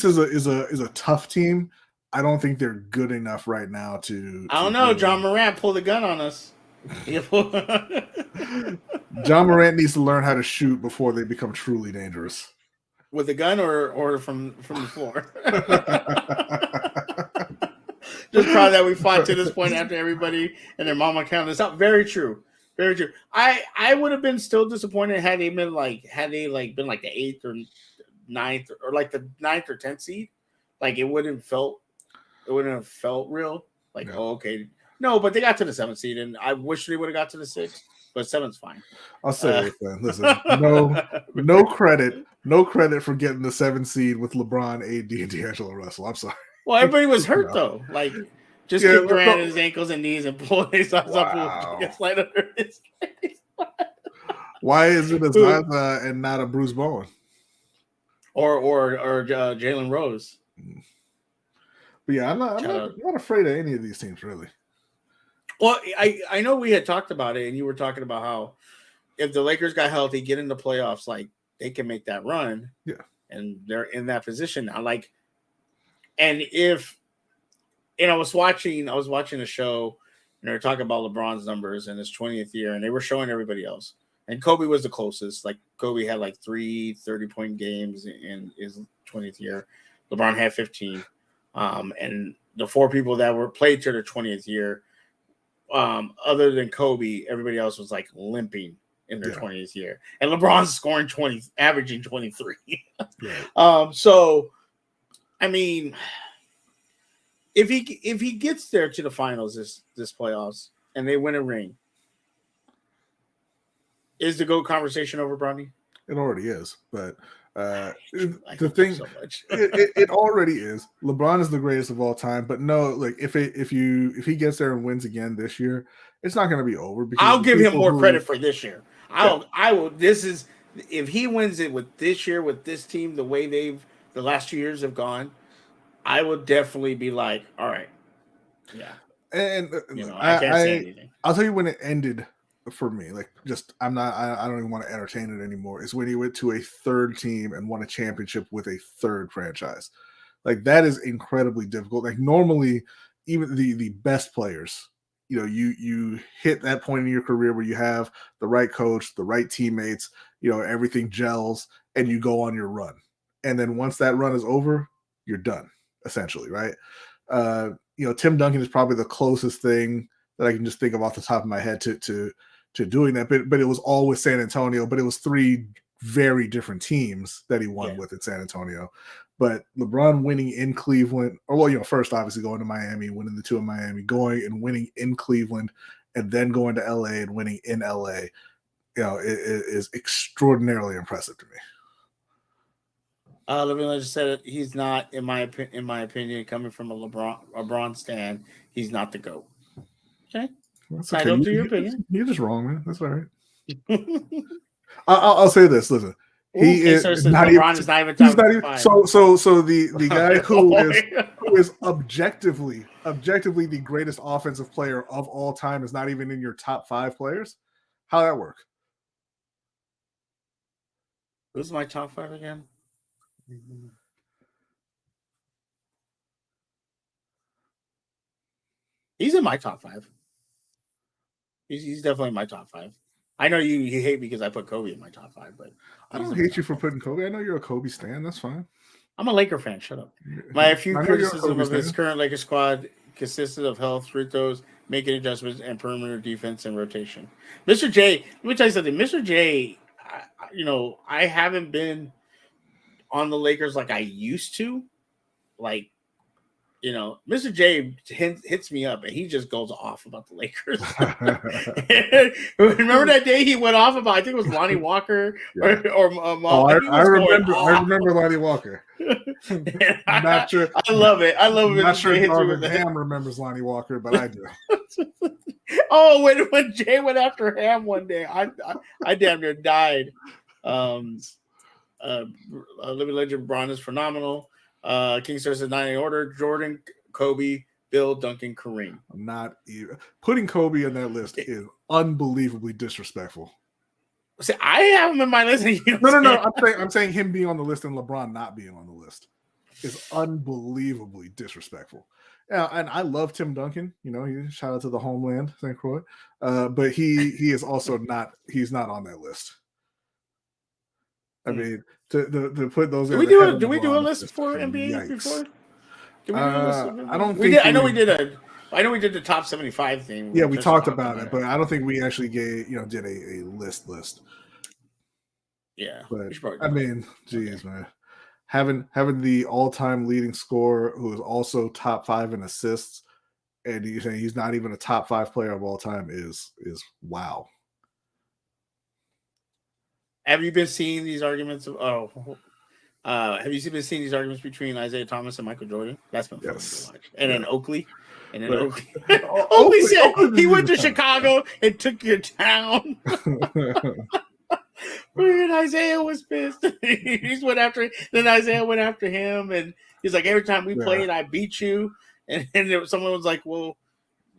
is a tough team. I don't think they're good enough right now to. I don't know. John Morant pulled a gun on us. John Morant needs to learn how to shoot before they become truly dangerous. With a gun or from the floor. Just proud that we fought to this point after everybody and their mama counted us out. Very true. Very true. I would have been still disappointed had they been like the 8th or 9th or like the 9th or 10th seed. Like it wouldn't have felt real. Like, okay. No, but they got to the 7th seed, and I wish they would have got to the 6th, but 7's fine. I'll say this then. Listen, no credit for getting the 7th seed with LeBron, AD, and D'Angelo Russell. I'm sorry. Well, everybody was hurt though. Like, just kick Durant his ankles and knees and pull his eyes up and slide under his face. Why is it a Zaza and not a Bruce Bowen? Or Jalen Rose? But yeah, I'm not afraid of any of these teams really. Well, I know we had talked about it, and you were talking about how if the Lakers got healthy, get in the playoffs, like they can make that run. Yeah, and they're in that position now. Like, and I was watching a show, and they were talking about LeBron's numbers in his 20th year, and they were showing everybody else. And Kobe was the closest. Like Kobe had like 3 30-point games in his 20th year. LeBron had 15. And the 4 people that were played to their 20th year. Other than Kobe, everybody else was like limping in their 20th year, and LeBron's scoring 20, averaging 23. So, I mean, if he gets there to the finals this playoffs and they win a ring, is the GOAT conversation over, Bronny? It already is, but the thing, so much. it already is. LeBron is the greatest of all time, but no, like if he gets there and wins again this year, it's not going to be over. Because I'll give him more credit for this year. I will. This is if he wins it with this year with this team, the way the last 2 years have gone, I will definitely be like, all right, yeah. And I can't say anything. I'll tell you when it ended. For me, like I don't even want to entertain it anymore. Is when he went to a third team and won a championship with a third franchise. Like that is incredibly difficult. Like normally even the best players, you hit that point in your career where you have the right coach, the right teammates, everything gels, and you go on your run. And then once that run is over, you're done, essentially, right? Tim Duncan is probably the closest thing that I can just think of off the top of my head to doing that. But it was all with San Antonio, but it was 3 very different teams that he won with in San Antonio. But LeBron winning in Cleveland, first obviously going to Miami, winning the 2 in Miami, going and winning in Cleveland, and then going to LA and winning in LA, it is extraordinarily impressive to me. Let me just say that he's not, in my opinion, coming from a LeBron stan, he's not the GOAT. Okay, that's okay. To your opinion. You're just wrong, man. That's all right. I'll say this. Listen, he is not even. He's not even. So the guy who is objectively the greatest offensive player of all time is not even in your top 5 players. How that work? Who's my top 5 again? He's in my top 5. He's definitely in my top 5. I know you hate me because I put Kobe in my top 5, but I don't hate you for putting Kobe. I know you're a Kobe stan. That's fine. I'm a Laker fan. Shut up. My few criticism of his current Lakers squad consisted of health, free throws, making adjustments, and perimeter defense and rotation. Mr. J, let me tell you something. Mr. J, I haven't been on the Lakers like I used to. Like, Mr. J hits me up and he just goes off about the Lakers. Remember that day he went off about, I think it was Lonnie Walker or I remember Lonnie Walker. Not sure. I love it. I'm not sure Darvin Ham remembers Lonnie Walker, but I do. Oh, when Jay went after Ham one day, I damn near died. Living Legend Braun is phenomenal. King Star says 9 in order: Jordan, Kobe, Bill, Duncan, Kareem. I'm not even putting Kobe on that list is unbelievably disrespectful. See, I have him in my list. No. I'm saying him being on the list and LeBron not being on the list is unbelievably disrespectful. And I love Tim Duncan. Shout out to the homeland, St. Croix. But he is also not. He's not on that list. I mean, to put those. Do we do a list for NBA before? I don't think. I know we did the top 75 thing. Yeah, we talked about it, but I don't think we actually did a list. Yeah, but I mean, geez, man, having the all-time leading scorer who is also top 5 in assists, and you saying he's not even a top 5 player of all time is wow. Have you been seeing these arguments? Have you been seeing these arguments between Isaiah Thomas and Michael Jordan? That's been fun to watch. And then Oakley. And then Oakley said he went to Chicago and took your town. And Isaiah was pissed. He went after. Then Isaiah went after him, and he's like, every time we played, I beat you. And someone was like, well,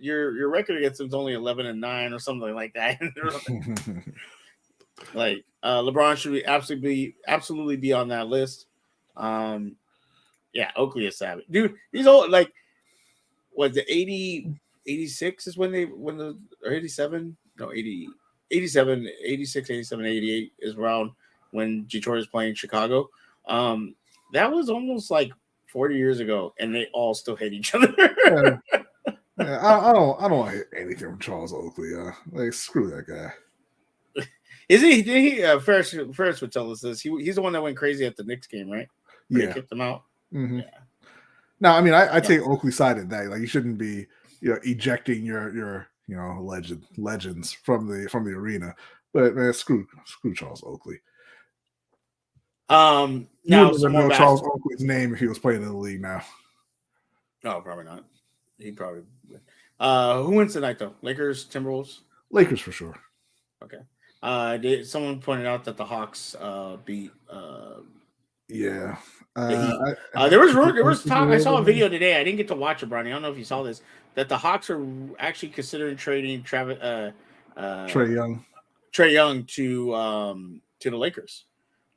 your record against him is only 11-9 or something like that. Like LeBron should absolutely be on that list. Oakley is savage, dude. He's old. Like, what, the 86 is when the or 87? No, 87, 86, 87, 88 is around when Detroit is playing Chicago. That was almost like 40 years ago, and they all still hate each other. I don't hate anything from Charles Oakley. Like, screw that guy. Is he? Did he? Ferris would tell us this. He's the one that went crazy at the Knicks game, right? Where they kicked him out. Mm-hmm. Yeah. No, I mean, I take Oakley's side in that. Like, you shouldn't be, ejecting your legends from the arena. But man, screw Charles Oakley. Now some more Charles Oakley's name if he was playing in the league now. No, probably not. He probably would. Who wins tonight though? Lakers, Timberwolves? Lakers for sure. Okay. Someone pointed out that the Hawks beat. Yeah. There was talk. I saw a video today. I didn't get to watch it, Bronny. I don't know if you saw this. That the Hawks are actually considering trading Trae Young to the Lakers.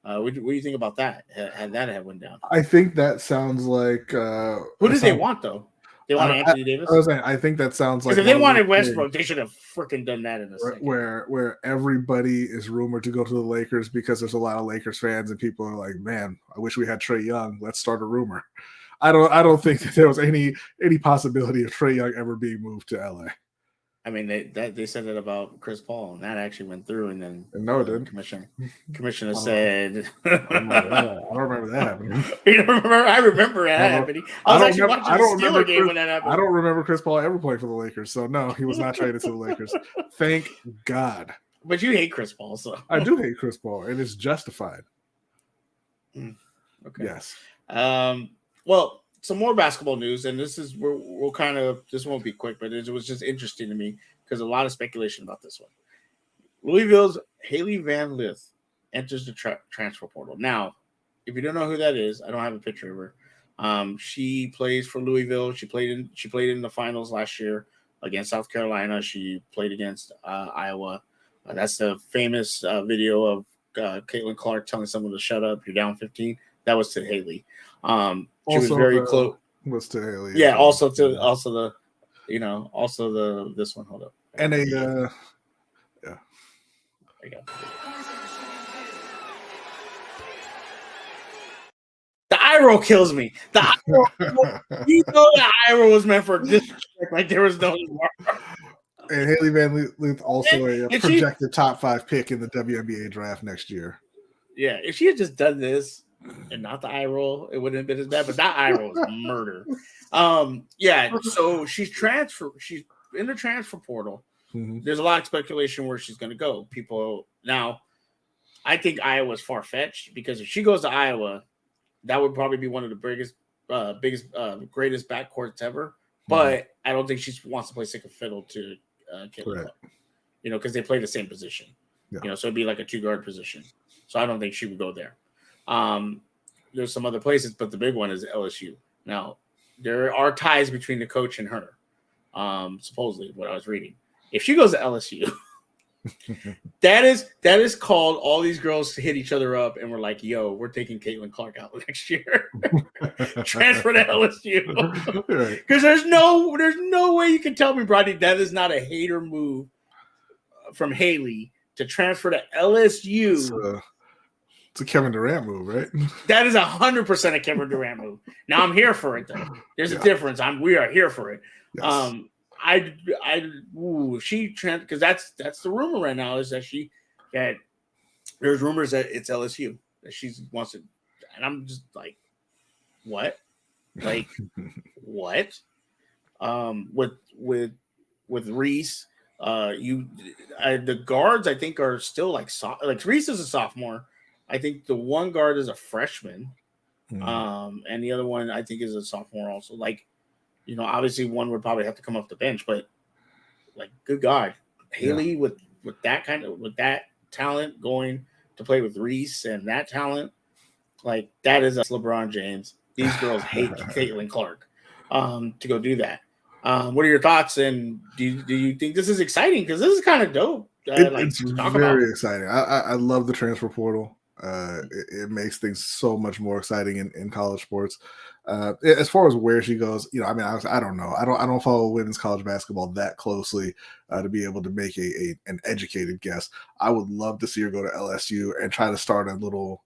What do you think about that? Had went down? I think that sounds like who do they want though? They want Anthony Davis. I think that sounds like if they wanted Westbrook, they should have freaking done that in a second. Where everybody is rumored to go to the Lakers because there's a lot of Lakers fans and people are like, man, I wish we had Trae Young. Let's start a rumor. I don't think that there was any possibility of Trae Young ever being moved to LA. I mean, they said that about Chris Paul, and that actually went through. And then no, it didn't. Commissioner said, I don't remember that happening. You don't remember? I remember that happening. I was actually watching the Steelers game when that happened. I don't remember Chris Paul ever playing for the Lakers, so no, he was not traded to the Lakers. Thank God. But you hate Chris Paul, so I do hate Chris Paul, and it's justified. Okay. Yes. Well, some more basketball news, and this is we'll kind of, this won't be quick, but it was just interesting to me because a lot of speculation about this one. Louisville's Haley Van Lith enters the transfer portal. Now, if you don't know who that is, I don't have a picture of her. She plays for Louisville. She played in the finals last year against South Carolina. She played against Iowa. That's the famous video of Caitlin Clark telling someone to shut up. You're down 15. That was to Haley. She was very close. Was to Haley. Yeah. Also the this one. Hold up. And yeah. There you go. The eye roll kills me. The eye roll, you know the eye roll was meant for disrespect. Like there was no. And Haley Van Lith also a projected top 5 pick in the WNBA draft next year. Yeah, if she had just done this and not the eye roll, it wouldn't have been as bad. But that eye roll is murder. Yeah. So she's in the transfer portal. Mm-hmm. There's a lot of speculation where she's going to go. I think Iowa's far fetched because if she goes to Iowa, that would probably be one of the greatest backcourts ever. But I don't think she wants to play second fiddle to Caitlin Clark, because they play the same position. Yeah. So it'd be like a 2-guard position. So I don't think she would go there. There's some other places, but the big one is LSU. Now, there are ties between the coach and her, supposedly, what I was reading. If she goes to LSU, that is called all these girls hit each other up and we're like, yo, we're taking Caitlin Clark out next year. Transfer to LSU. Because there's no way you can tell me, Brody, that is not a hater move from Haley to transfer to LSU. It's a Kevin Durant move, right? That is 100% a Kevin Durant move. Now I'm here for it though. There's a difference. We are here for it. Yes. Because that's the rumor right now is that there's rumors that it's LSU that she wants to, and I'm just like, what? Like, what? With Reese, the guards I think are still like Reese is a sophomore. I think the one guard is a freshman, and the other one I think is a sophomore also. Like, obviously one would probably have to come off the bench, but like, good God, Haley with that talent going to play with Reese and that talent, like that is LeBron James. These girls hate Caitlin Clark to go do that. What are your thoughts? And do you think this is exciting? Because this is kind of dope. It's very exciting. I love the transfer portal. It makes things so much more exciting in college sports. As far as where she goes, I don't know. I don't follow women's college basketball that closely to be able to make an educated guess. I would love to see her go to LSU and try to start a little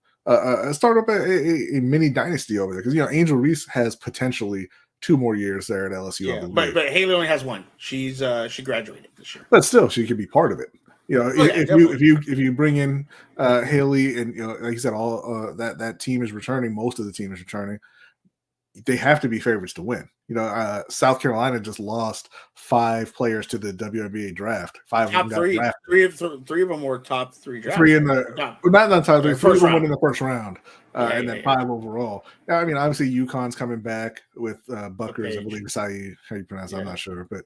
start up a mini dynasty over there because Angel Reese has potentially 2 more years there at LSU. Yeah, but Haley only has 1. She graduated this year, but still she could be part of it. If you bring in Haley and like you said, all that team is returning. Most of the team is returning. They have to be favorites to win. South Carolina just lost 5 players to the WNBA draft. 5 top of them got drafted. Three of them were top 3 drafted. 3 in the not top 3. 3 of them went in the first round, and then 5 overall. I mean, obviously UConn's coming back with Buckers. I believe is how you pronounce it. I'm not sure, but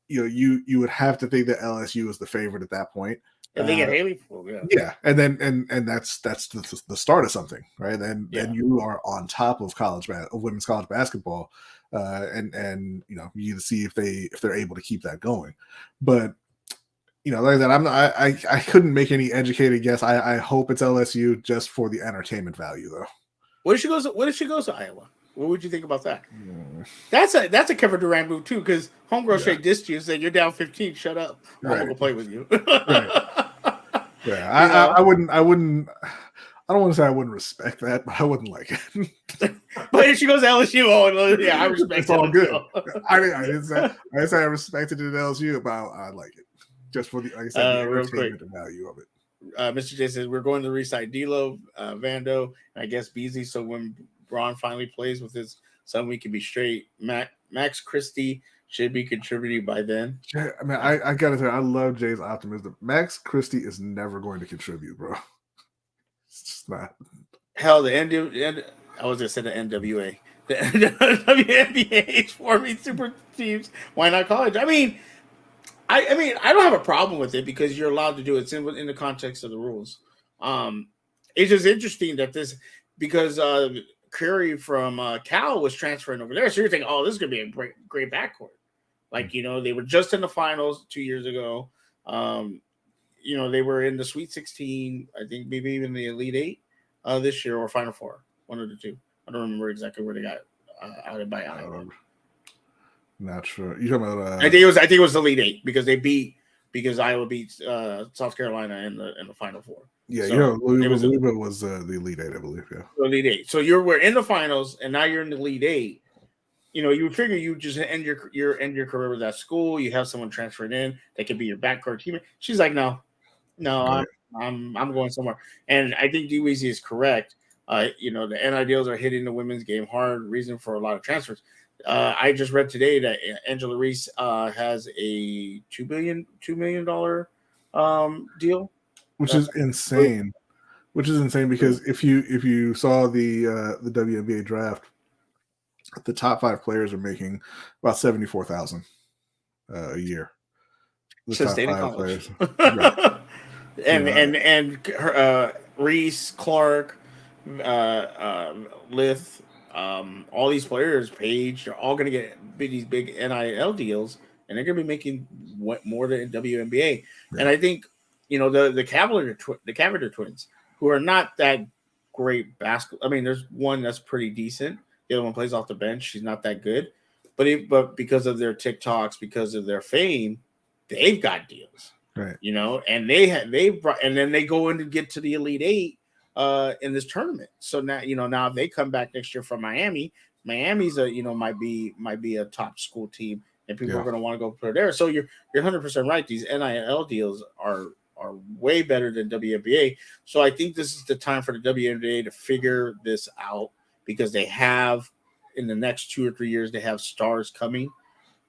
you would have to think that LSU is the favorite at that point. And they get Haley. Yeah, and then and that's the start of something, right? Then you are on top of women's college basketball, and you need to see if they're able to keep that going. But like that, I couldn't make any educated guess. I hope it's LSU just for the entertainment value, though. What if she goes to Iowa? What would you think about that? Mm, That's a Kevin Durant move too, because homegirl straight dissed you and said you're down 15. Shut up. I'm gonna right. go play with you. Right. Yeah, You know? I wouldn't. I don't want to say I wouldn't respect that, but I wouldn't like it. But if she goes to LSU, oh yeah, I respect It's all it. good. I didn't say I respected it at LSU, but I like it just for the, like I said, the Real quick. entertainment value of it. Mr. J says we're going to recite D'Lo, Vando, and I guess Beasley. So when Braun finally plays with his son, we can be straight. Max Christie should be contributing by then. Yeah, I mean, I gotta say, I love Jay's optimism. Max Christie is never going to contribute, bro. It's just not. Hell, I was gonna say the NWA, the WNBA forming super teams. Why not college? I mean, I don't have a problem with it because you're allowed to do it. It's in the context of the rules. It's just interesting that because Curry from Cal was transferring over there, so you're thinking, oh, this is gonna be a great backcourt. Like, they were just in the finals 2 years ago. They were in the Sweet 16, I think maybe even the Elite Eight this year, or Final Four, one of the two. I don't remember exactly where they got outed by Iowa. Not sure. You talking about? I think it was the Elite Eight because Iowa beat South Carolina in the Final Four. Yeah, so Louisville was the Elite Eight, I believe. Yeah, the Elite Eight. So we're in the finals, and now you're in the Elite Eight. You would figure you just end your career with that school. You have someone transferred in that could be your backcourt teammate. She's like, no, right. I'm going somewhere. And I think D Weezy is correct. The NIL deals are hitting the women's game hard. Reason for a lot of transfers. I just read today that Angela Reese has a $2 million deal, which is insane. Which is insane because if you saw the WNBA draft, the top 5 players are making about $74,000 a year. The Since top 5 players, right. and her, Reese, Clark, Lith, all these players, Paige, they're all going to get these big NIL deals, and they're going to be making more than WNBA. Yeah. And I think the Cavalier twins, who are not that great basketball. I mean, there's one that's pretty decent. The other one plays off the bench. She's not that good, but because of their TikToks, because of their fame, they've got deals, right? And and then they go in to get to the Elite Eight in this tournament. So now now if they come back next year from Miami's might be a top school team, and people are going to want to go play there. So you're 100% right. These NIL deals are way better than WNBA. So I think this is the time for the WNBA to figure this out, because they have, in the next 2 or 3 years, they have stars coming.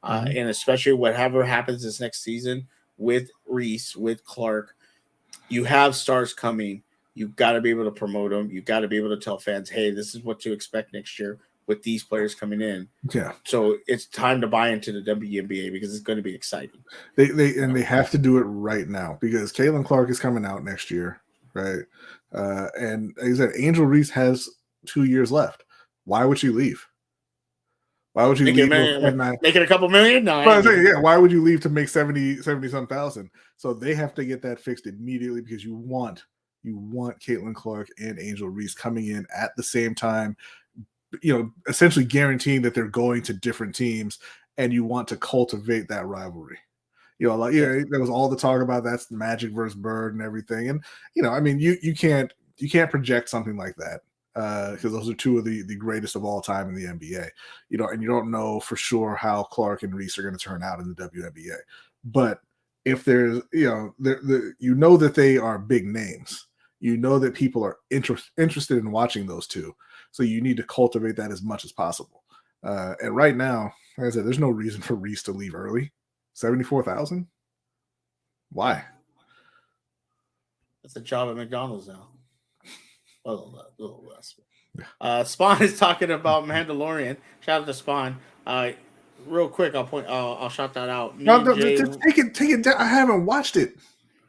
And especially whatever happens this next season with Reese, with Clark, you have stars coming. You've got to be able to promote them. You've got to be able to tell fans, hey, this is what to expect next year with these players coming in. Yeah. So it's time to buy into the WNBA because it's going to be exciting. They have to do it right now because Caitlin Clark is coming out next year, right? And like I said, Angel Reese has 2 years left. Why would she leave? Why would you leave? Making a couple million? No. Why would you leave to make 70-some thousand? So they have to get that fixed immediately because you want Caitlin Clark and Angel Reese coming in at the same time, essentially guaranteeing that they're going to different teams, and you want to cultivate that rivalry. There was all the talk about that's the Magic versus Bird and everything. And, you can't project something like that. Because those are two of the greatest of all time in the NBA, and you don't know for sure how Clark and Reese are going to turn out in the WNBA. But if there's, that they are big names, that people are interested in watching those two. So you need to cultivate that as much as possible. And right now, like I said, there's no reason for Reese to leave early. 74,000. Why? That's a job at McDonald's now. A little less. Spawn is talking about Mandalorian. Shout out to Spawn. Real quick, I'll shout that out. Just take it down. I haven't watched it.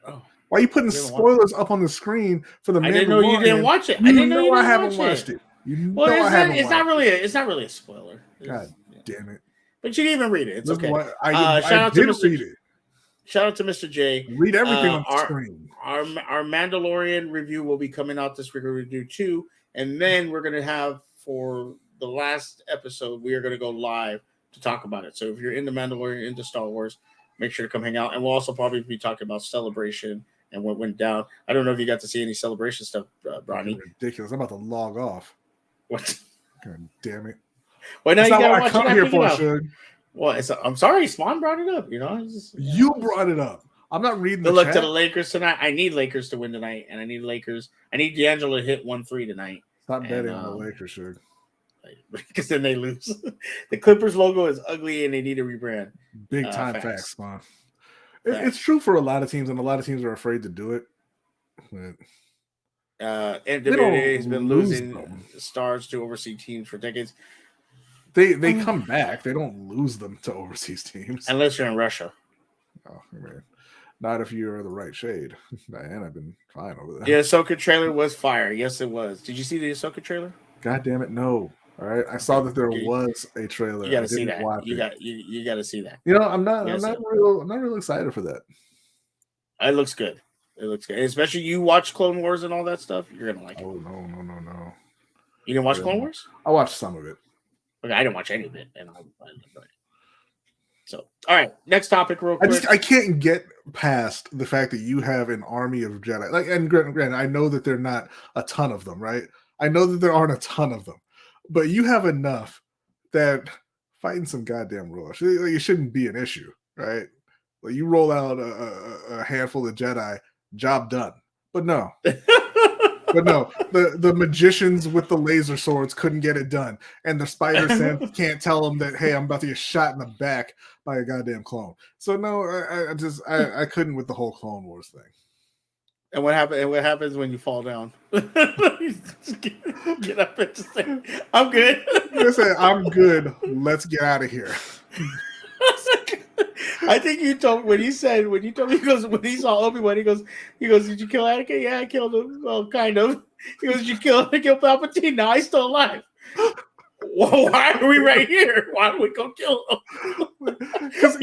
Oh, why are you putting spoilers up on the screen for the Mandalorian? I didn't know you didn't watch it. I haven't watched it. It's not really a spoiler. God damn it! But you didn't even read it. It's okay. Shout out to Mr. Shout out to Mr. J. Read everything on the screen. Our Mandalorian review will be coming out this week. We're going to do 2, and then we're going to have, for the last episode, we are going to go live to talk about it. So if you're into Mandalorian, into Star Wars, make sure to come hang out. And we'll also probably be talking about Celebration and what went down. I don't know if you got to see any Celebration stuff, Bronny. Ridiculous. I'm about to log off. What? God damn it. Well, now That's you not got what to I watch come it here after, for, you know. Suge. Well, I'm sorry, Spawn brought it up. You know, it's just, You brought it up. I'm not reading Good the luck chat. to the Lakers tonight. I need Lakers to win tonight, and I need D'Angelo to hit 1-3 tonight. Stop betting on the Lakers, Suge. Because then they lose. The Clippers logo is ugly, and they need to rebrand. Big time facts. facts, Spawn. It's true for a lot of teams, and a lot of teams are afraid to do it. But NWA has been losing them. stars to overseas teams for decades. They come back. They don't lose them to overseas teams. Unless you're in Russia. Oh, man. Not if you're the right shade. Diane, I've been fine over there. The Ahsoka trailer was fire. Yes, it was. Did you see the Ahsoka trailer? God damn it, no. All right. I saw that there was a trailer. You got to see that. Watch You it. got to see that. You know, I'm not real excited for that. It looks good. It looks good. Especially you watch Clone Wars and all that stuff. You're gonna like it. Oh no. You didn't watch Clone Wars? I watched some of it. Okay, I didn't watch any of it, and so all right. Next topic, real quick. I can't get past the fact that you have an army of Jedi. Like, and granted, I know that they're not a ton of them, right? I know that there aren't a ton of them, but you have enough that fighting some goddamn rules, it shouldn't be an issue, right? Like, you roll out a handful of Jedi, job done. But no. The magicians with the laser swords couldn't get it done. And the spider sense can't tell them that, hey, I'm about to get shot in the back by a goddamn clone. So no, I couldn't with the whole Clone Wars thing. And what happened? And what happens when you fall down? Get up and just say, "I'm good." You say, "I'm good. Let's get out of here." I think you told when you told me, he goes, when he saw Obi-Wan, he goes, "Did you kill Anakin?" Yeah, I killed him. Well, kind of. He goes, "Did you kill Palpatine?" No, he's still alive. Well, why are we right here? Why don't we go kill him? Because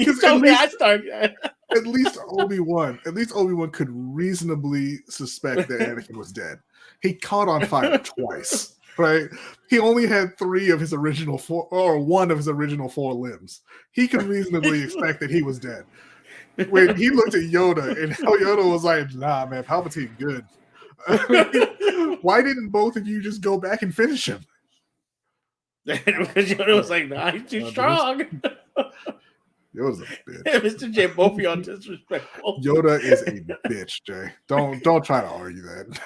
at least Obi-Wan could reasonably suspect that Anakin was dead. He caught on fire twice. Right, he only had one of his original 4 limbs. He could reasonably expect that he was dead. When he looked at Yoda, and Yoda was like, "Nah, man, Palpatine good." Why didn't both of you just go back and finish him? Because Yoda was like, "Nah, he's too strong." Yoda's a bitch. Mr. J, both of y'all disrespectful. Yoda is a bitch, Jay. Don't try to argue that.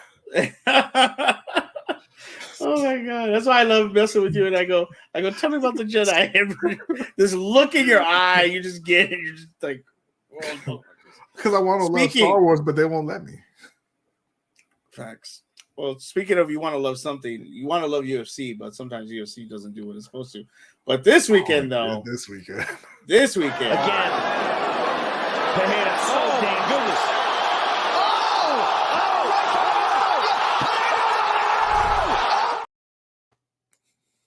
Oh my god, that's why I love messing with you. And I go, tell me about the Jedi. This look in your eye, you just get it. You're just like, because I want to love Star Wars, but they won't let me. Facts. Well, speaking of, you want to love something, you want to love UFC, but sometimes UFC doesn't do what it's supposed to. But this weekend, this weekend again, they made it so damn goodness.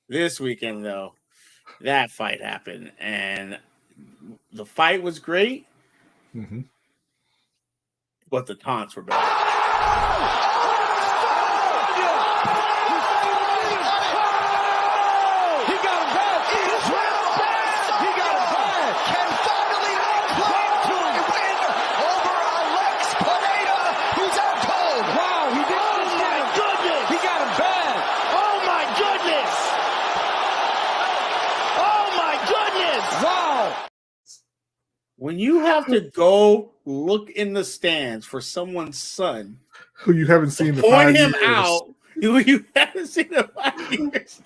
This weekend, though, that fight happened, and the fight was great, but the taunts were bad. He got him back. He's real bad. He got him back. Can finally claim to a win over Alex Pineda. He's out cold. Wow, he did. Oh my goodness. He got him bad. Oh my goodness. Oh my goodness! Wow! When you have to go look in the stands for someone's son, who you haven't seen, point him out, who you haven't seen in 5 years,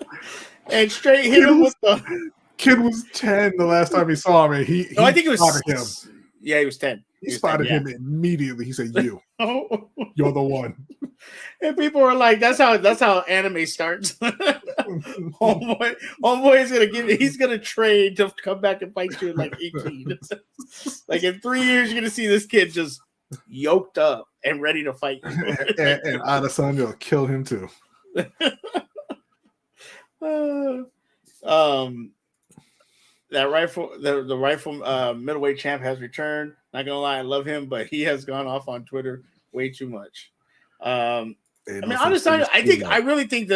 and straight hit him with the kid was 10 the last time he saw him. And he I think it was spotted him. Yeah, he was 10. He spotted him immediately. He said, "You, you're the one." And people were like, "That's how anime starts." Homeboy is he's gonna train to come back and fight you at like 18. Like in 3 years, you're gonna see this kid just yoked up and ready to fight you. and Adesanya will kill him too. That the rightful middleweight champ has returned. Not gonna lie, I love him, but he has gone off on Twitter way too much. I mean, honestly, I really think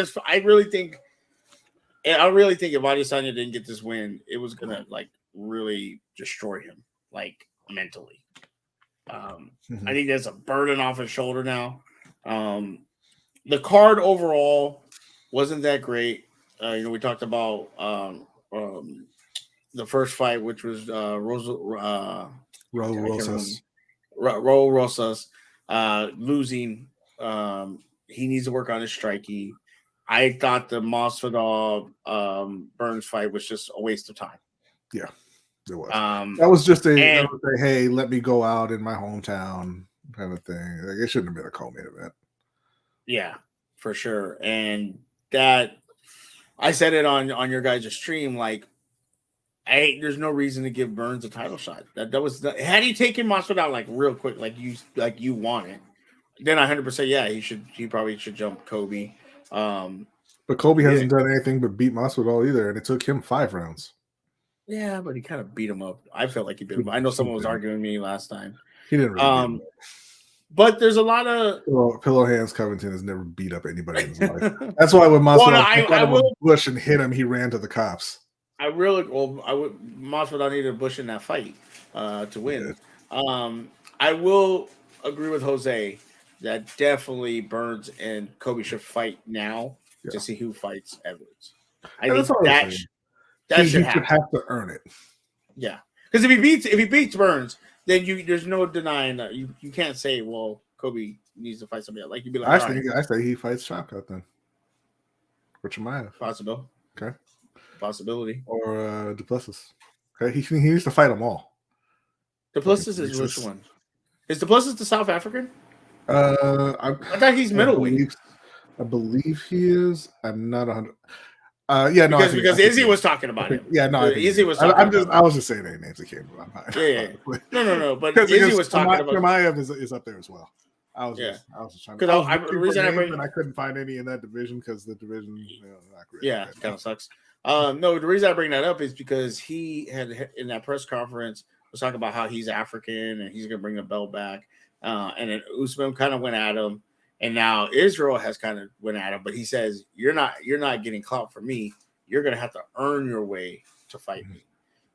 And I really think if Adesanya didn't get this win, it was gonna like really destroy him, like mentally. I think there's a burden off his shoulder now. The card overall wasn't that great. We talked about the first fight, which was Raul Rosas. Raul Rosas losing. He needs to work on his striking. I thought the Masvidal Burns fight was just a waste of time. Yeah, it was. That was just and- hey, let me go out in my hometown kind of thing. Like it shouldn't have been a co-main event. Yeah, for sure. And that I said it on your guys' stream, like, there's no reason to give Burns a title shot. That was had he taken Masvidal like real quick, like you want it, then 100%, yeah, he probably should jump Kobe. But Kobe hasn't done anything but beat Masvidal either, and it took him 5 rounds. Yeah, but he kind of beat him up. I felt like he beat him up. I know someone was arguing with me last time. He didn't really beat him up. But there's a lot of Pillow Hands Covington has never beat up anybody in his life. That's why when Masvidal got him a bush and hit him, he ran to the cops. Masvidal needed a bush in that fight to win. I will agree with Jose that definitely Burns and Kobe should fight now to see who fights Edwards. I think that should have to earn it. Yeah, because if he beats Burns, then there's no denying that you can't say, well, Kobe needs to fight somebody else. Like you'd be like, I say he fights Shopcut then. Which might have possible. Okay. Possibility. Or Duplessis. Okay, he needs to fight them all. Duplessis is which one? Is Duplessis the South African? I thought he's middleweight. I believe he is. I'm not 100. Because Izzy was talking about him. Yeah, no, Izzy was. I was just saying any names that came to my mind. Yeah. No. But Izzy was talking about. Chimaev is up there as well. I was just trying. Because the reason I couldn't find any in that division because the division, not great. Yeah, kind of sucks. No, the reason I bring that up is because he had in that press conference was talking about how he's African and he's gonna bring the belt back. And then Usman kind of went at him, and now Israel has kind of went at him, but he says, You're not getting clout for me. You're gonna have to earn your way to fight me,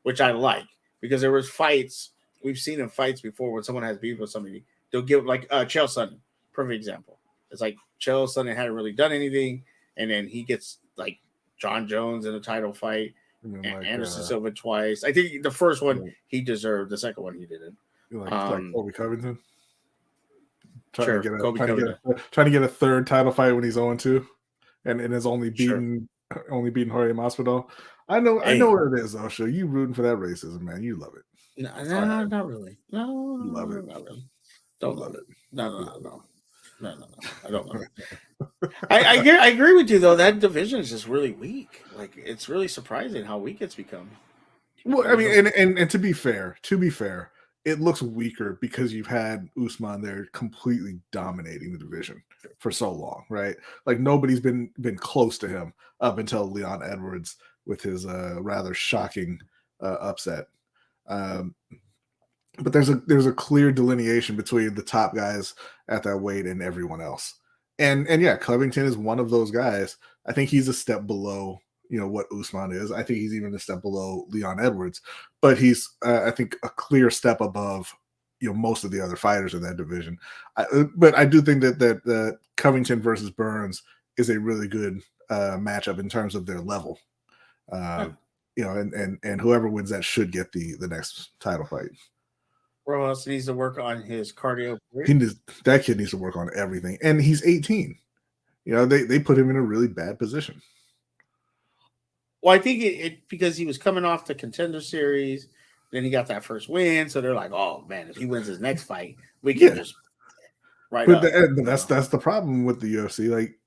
which I like because there was fights we've seen in fights before when someone has beef with somebody, they'll give like Chael Sonnen, perfect example. It's like Chael Sonnen hadn't really done anything, and then he gets like John Jones in a title fight, and Anderson Silva twice. I think the first one he deserved, the second one he didn't. Like Kobe Covington. Trying to get a third title fight when he's 0-2 and is only beating Jorge Masvidal. I know what it is though. So you rooting for that racism, man. You love it. No, not really. No, you love it. Not really. Don't love it. No. I don't love it. I agree with you though. That division is just really weak. Like it's really surprising how weak it's become. Well, I mean, and to be fair, it looks weaker because you've had Usman there completely dominating the division for so long, right? Like nobody's been close to him up until Leon Edwards with his rather shocking upset. But there's a clear delineation between the top guys at that weight and everyone else. And yeah, Covington is one of those guys. I think he's a step below what Usman is. I think he's even a step below Leon Edwards, but he's I think a clear step above most of the other fighters in that division. But I do think that Covington versus Burns is a really good matchup in terms of their level. And whoever wins that should get the next title fight. Rojas needs to work on his cardio. That kid needs to work on everything, and he's 18. They put him in a really bad position. Well, I think it because he was coming off the Contender Series, then he got that first win, so they're like, "Oh man, if he wins his next fight, we can just right." But that's the problem with the UFC. Like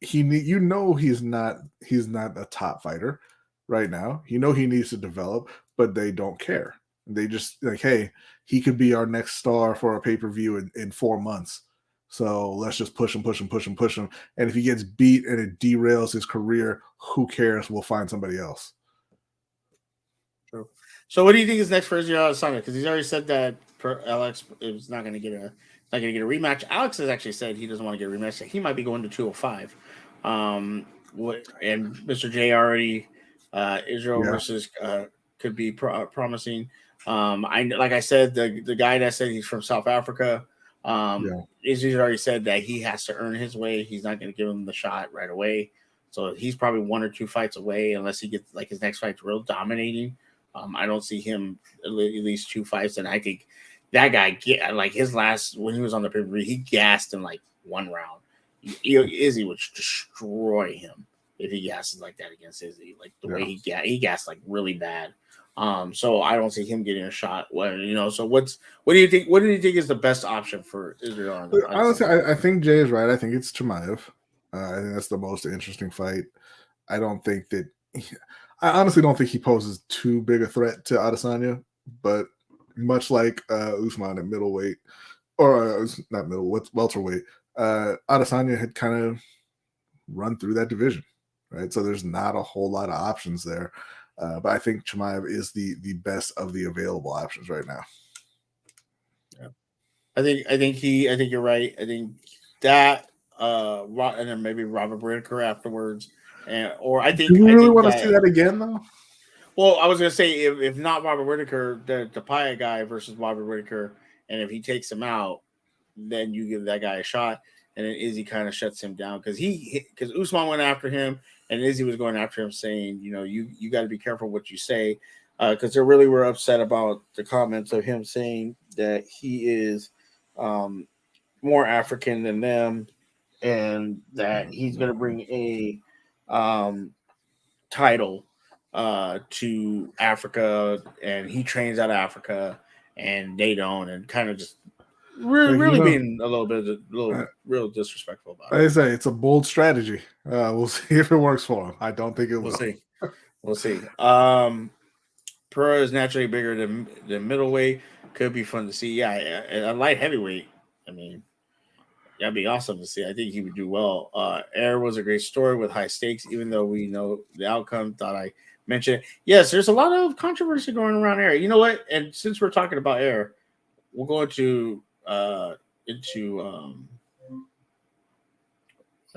he's not a top fighter right now. He needs to develop, but they don't care. They just like, hey, he could be our next star for a pay-per-view in 4 months. So let's just push him. And if he gets beat and it derails his career, who cares? We'll find somebody else. True. So what do you think is next for Israel Adesanya? Because he's already said that Alex is not going to get a rematch. Alex has actually said he doesn't want to get a rematch. He might be going to 205. and Mr. J already Israel Yeah. versus could be promising. Like I said, the guy that said he's from South Africa. Izzy's already said that he has to earn his way. He's not going to give him the shot right away. So he's probably 1 or 2 fights away, unless he gets like his next fight's real dominating. I don't see him at least 2 fights, and I think that guy like his last when he was on the pay-per-view, he gassed in like 1 round. Izzy would destroy him if he gasses like that against Izzy. Like the way he gassed like really bad. So I don't see him getting a shot. So what do you think? What do you think is the best option for Israel? Honestly, I think Jay is right. I think it's Chimaev. I think that's the most interesting fight. I honestly don't think he poses too big a threat to Adesanya, but much like Usman at middleweight, or not welterweight, Adesanya had kind of run through that division, right? So there's not a whole lot of options there. But I think Chimaev is the best of the available options right now. Yeah. I think you're right. I think that and then maybe Robert Whitaker afterwards. Or I think. Do you really want to that, see that again, though? Well, I was gonna say if not Robert Whitaker, the Paya guy versus Robert Whitaker, and if he takes him out, then you give that guy a shot, and then Izzy kind of shuts him down because Usman went after him, and Izzy was going after him, saying, you got to be careful what you say, because they really were upset about the comments of him saying that he is more African than them, and that he's going to bring a title to Africa, and he trains out of Africa, and they don't, and kind of just really being a little bit real disrespectful about it. I say it's a bold strategy. We'll see if it works for him. I don't think it will. We'll see. Pereira is naturally bigger than middleweight. Could be fun to see. Yeah, a light heavyweight. I mean, that'd be awesome to see. I think he would do well. Air was a great story with high stakes, even though we know the outcome. Thought I mentioned. Yes, there's a lot of controversy going around Air. You know what? And since we're talking about Air, we'll go into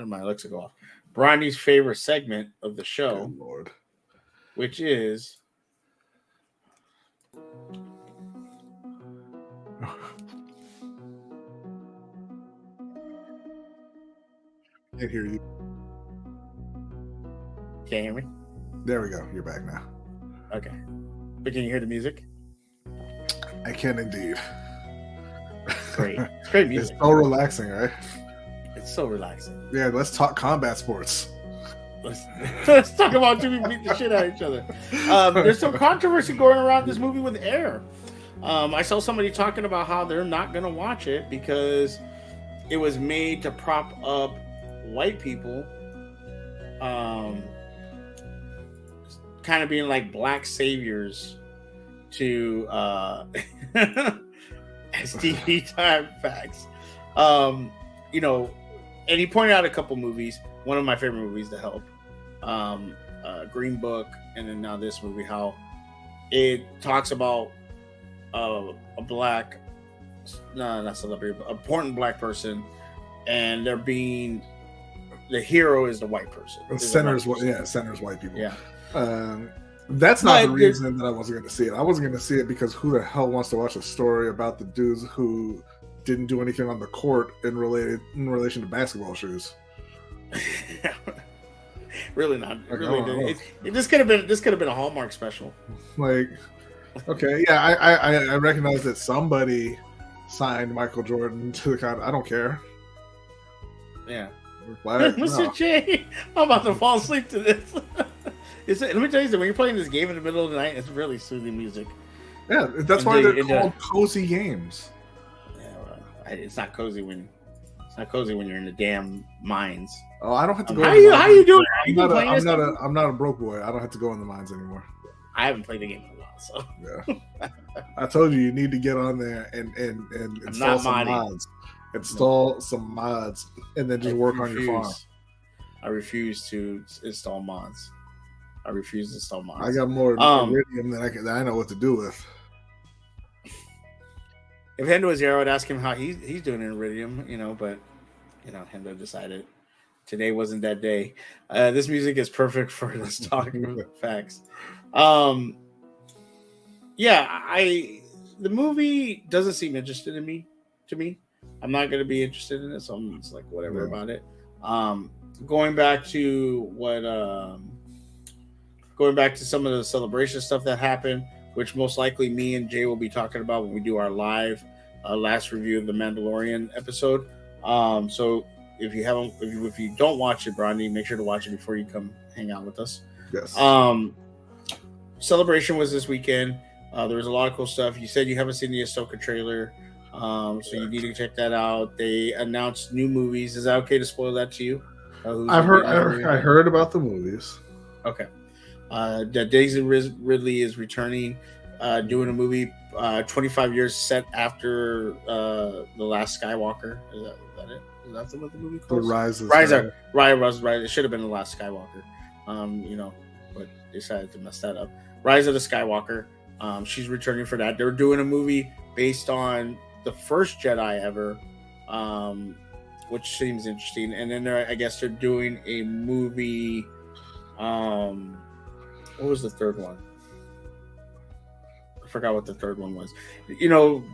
my Alexa go off. Bronny's favorite segment of the show, Good Lord, which is can't hear you. Can't hear me? There we go. You're back now. Okay. But can you hear the music? I can indeed. Great. It's great music. It's so relaxing, right? It's so relaxing. Yeah, let's talk combat sports. Let's talk about two people beat the shit out of each other. There's some controversy going around this movie with Air. I saw somebody talking about how they're not going to watch it because it was made to prop up white people, kind of being like black saviors to STD time facts. And he pointed out a couple movies. One of my favorite movies, The Help, Green Book, and then now this movie, how it talks about a black, not celebrity, but important black person, and they're being the hero is the white person. Centers white people. Yeah. That's not the reason that I wasn't going to see it. I wasn't going to see it because who the hell wants to watch a story about the dudes who didn't do anything on the court in relation to basketball shoes? Really not. Really, this could have been a Hallmark special. Like, okay, yeah, I recognize that somebody signed Michael Jordan to the contract. I don't care. Yeah. Mr. J, I'm about to fall asleep to this. Let me tell you something. When you're playing this game in the middle of the night, it's really soothing music. Yeah, that's why they're called cozy games. Yeah, well, it's not cozy when you're in the damn mines. Oh, I don't have to go. How you doing? I'm not a broke boy. I don't have to go in the mines anymore. I haven't played the game in a while, so yeah. I told you need to get on there and install some mods. Install some mods and then just work on your farm. I refuse to install mods. I got more iridium than I know what to do with. If Hendo was here, I would ask him how he's doing in iridium, but Hendo decided Today wasn't that day. This music is perfect for this talk. Facts. The movie doesn't seem interested in me. To me, I'm not going to be interested in it, so I'm just like whatever about it. Going back to some of the celebration stuff that happened, which most likely me and Jay will be talking about when we do our live last review of the Mandalorian episode. So if you don't watch it, Bronny, make sure to watch it before you come hang out with us. Yes. Celebration was this weekend. There was a lot of cool stuff. You said you haven't seen the Ahsoka trailer, so you need to check that out. They announced new movies. Is that okay to spoil that to you? I heard about the movies. Okay. That Daisy Ridley is returning, doing a movie 25 years set after The Last Skywalker. Is that it? Is that what the movie called? The Rise. Right. It should have been The Last Skywalker. But they decided to mess that up. Rise of the Skywalker. She's returning for that. They're doing a movie based on the first Jedi ever, which seems interesting. And then I guess they're doing a movie. What was the third one? I forgot what the third one was.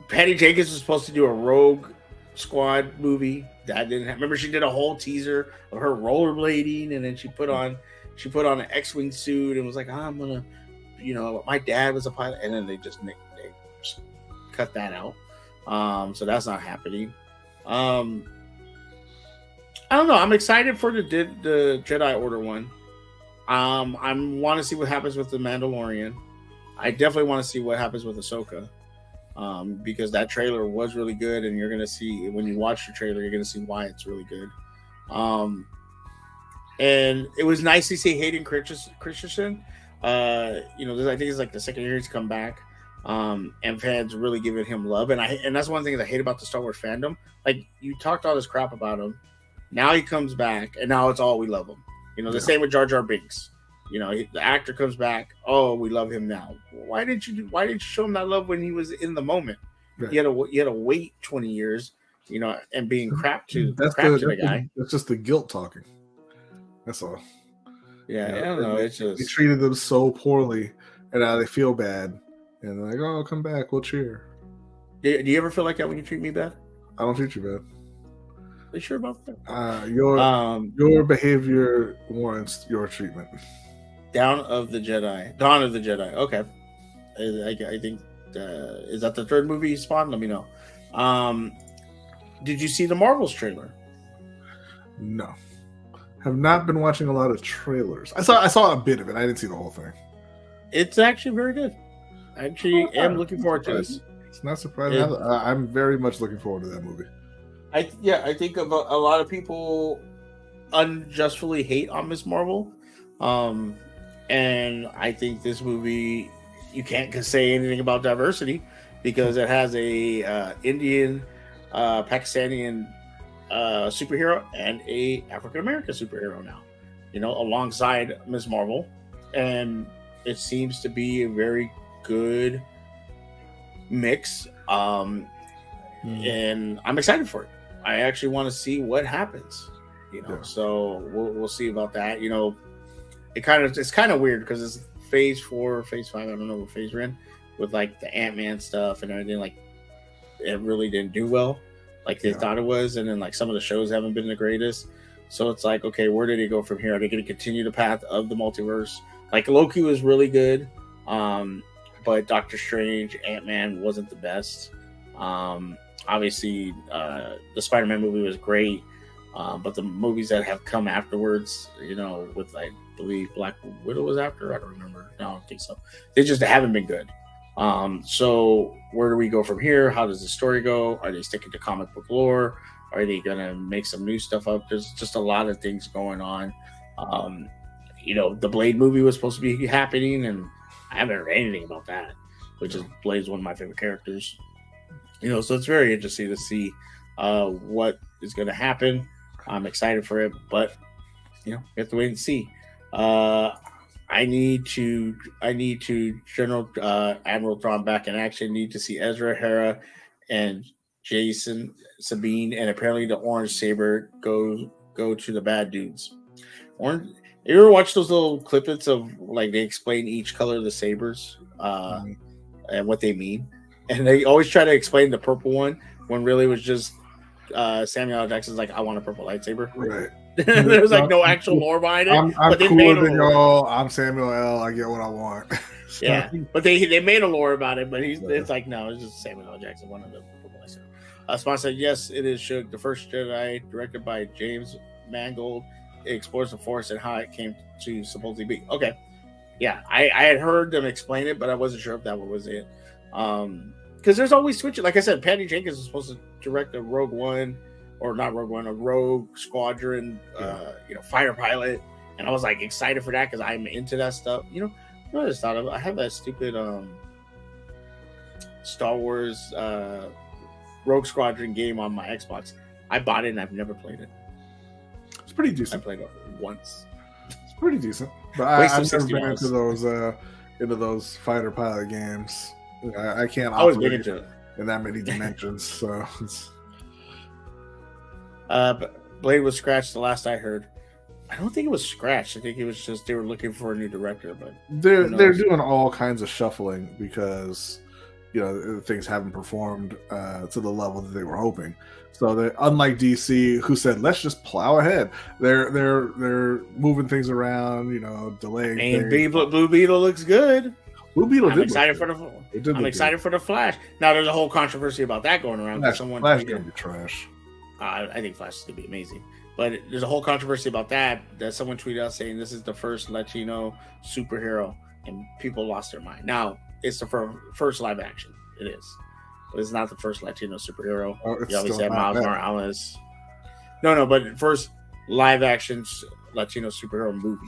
Patty Jenkins was supposed to do a Rogue Squad movie. That didn't happen. Remember, she did a whole teaser of her rollerblading, and then she put on an X-wing suit and was like, I'm gonna, my dad was a pilot, and then they just cut that out. So that's not happening. I don't know. I'm excited for the Jedi Order one. I want to see what happens with the Mandalorian. I definitely want to see what happens with Ahsoka, because that trailer was really good, and you're gonna see when you watch the trailer, you're gonna see why it's really good. And it was nice to see Hayden Christensen. I think it's like the second year he's come back, and fans really giving him love, and that's one thing that I hate about the Star Wars fandom. Like, you talked all this crap about him, now he comes back, and now it's all we love him. The same with Jar Jar Binks. The actor comes back. Oh, we love him now. Why didn't you show him that love when he was in the moment? Right. You had to wait 20 years, and being crap to the guy. That's just the guilt talking. That's all. Yeah, I don't know. It's just they treated them so poorly, and now they feel bad, and they're like, "Oh, come back, we'll cheer." Do you ever feel like that when you treat me bad? I don't treat you bad. Are you sure about that? Your behavior warrants your treatment. Dawn of the Jedi. Okay. I think is that the third movie you spawned? Let me know. Did you see the Marvels trailer? No. Have not been watching a lot of trailers. I saw a bit of it. I didn't see the whole thing. It's actually very good. I actually am looking forward to this. It's not surprising. I'm very much looking forward to that movie. I think of a lot of people unjustly hate on Miss Marvel, and I think this movie, you can't say anything about diversity because it has a Indian, Pakistani superhero and a African American superhero now, alongside Miss Marvel, and it seems to be a very good mix. And I'm excited for it. I actually want to see what happens, So we'll see about that. It's kind of weird because it's phase 4, phase 5. I don't know what phase we're in with like the Ant-Man stuff and everything. Like, it really didn't do well like they thought it was, and then like some of the shows haven't been the greatest. So it's like, okay, where did it go from here? Are they going to continue the path of the multiverse? Like, Loki was really good, but Doctor Strange, Ant-Man wasn't the best. Obviously, the Spider-Man movie was great, but the movies that have come afterwards, with, I believe, Black Widow was after. I don't remember. No, I don't think so. They just haven't been good. So where do we go from here? How does the story go? Are they sticking to comic book lore? Are they going to make some new stuff up? There's just a lot of things going on. The Blade movie was supposed to be happening, and I haven't heard anything about that, which is Blade's one of my favorite characters. So it's very interesting to see what is going to happen. I'm excited for it, but we have to wait and see. I need to General Admiral Thrawn back in action. Need to see Ezra, Hera, and Jason, Sabine, and apparently the Orange Saber go go to the bad dudes. Orange. You ever watch those little clippets of like they explain each color of the sabers and what they mean? And they always try to explain the purple one when really it was just Samuel L. Jackson's like, I want a purple lightsaber. Right. There's like no actual lore behind it. I'm but they cooler made a than lore. y'all. I'm Samuel L. I get what I want. So, Yeah, but they made a lore about it. But it's like, no, it's just Samuel L. Jackson, one of the purple lightsaber. Spawn said, yes, it is Suge, the first Jedi, directed by James Mangold. It explores the Force and how it came to supposedly be. Okay. Yeah, I had heard them explain it, but I wasn't sure if that was it. Because there's always switching. Like I said, Patty Jenkins is supposed to direct a Rogue One, or not Rogue One, a Rogue Squadron, fighter pilot. And I was like excited for that because I'm into that stuff. I just thought of, I have that stupid Star Wars Rogue Squadron game on my Xbox. I bought it and I've never played it. it's pretty I decent. played it once. It's pretty decent. But I've never been into those fighter pilot games. I can't I was big operate into it. in that many dimensions. So it's But Blade was scratched the last I heard. I don't think it was scratched. I think it was just they were looking for a new director. But they're doing all kinds of shuffling because things haven't performed to the level that they were hoping. So that unlike DC, who said let's just plow ahead, they're moving things around, delaying. And things. Blue Beetle looks good. Blue Beetle. I'm excited for the Flash. Now there's a whole controversy about that going around. Flash Someone gonna be trash. I think Flash is gonna be amazing, but there's a whole controversy about that someone tweeted out saying this is the first Latino superhero, and people lost their mind. Now it's the first live action. It is. But it's not the first Latino superhero. You obviously have Miles Morales. No, but first live action Latino superhero movie.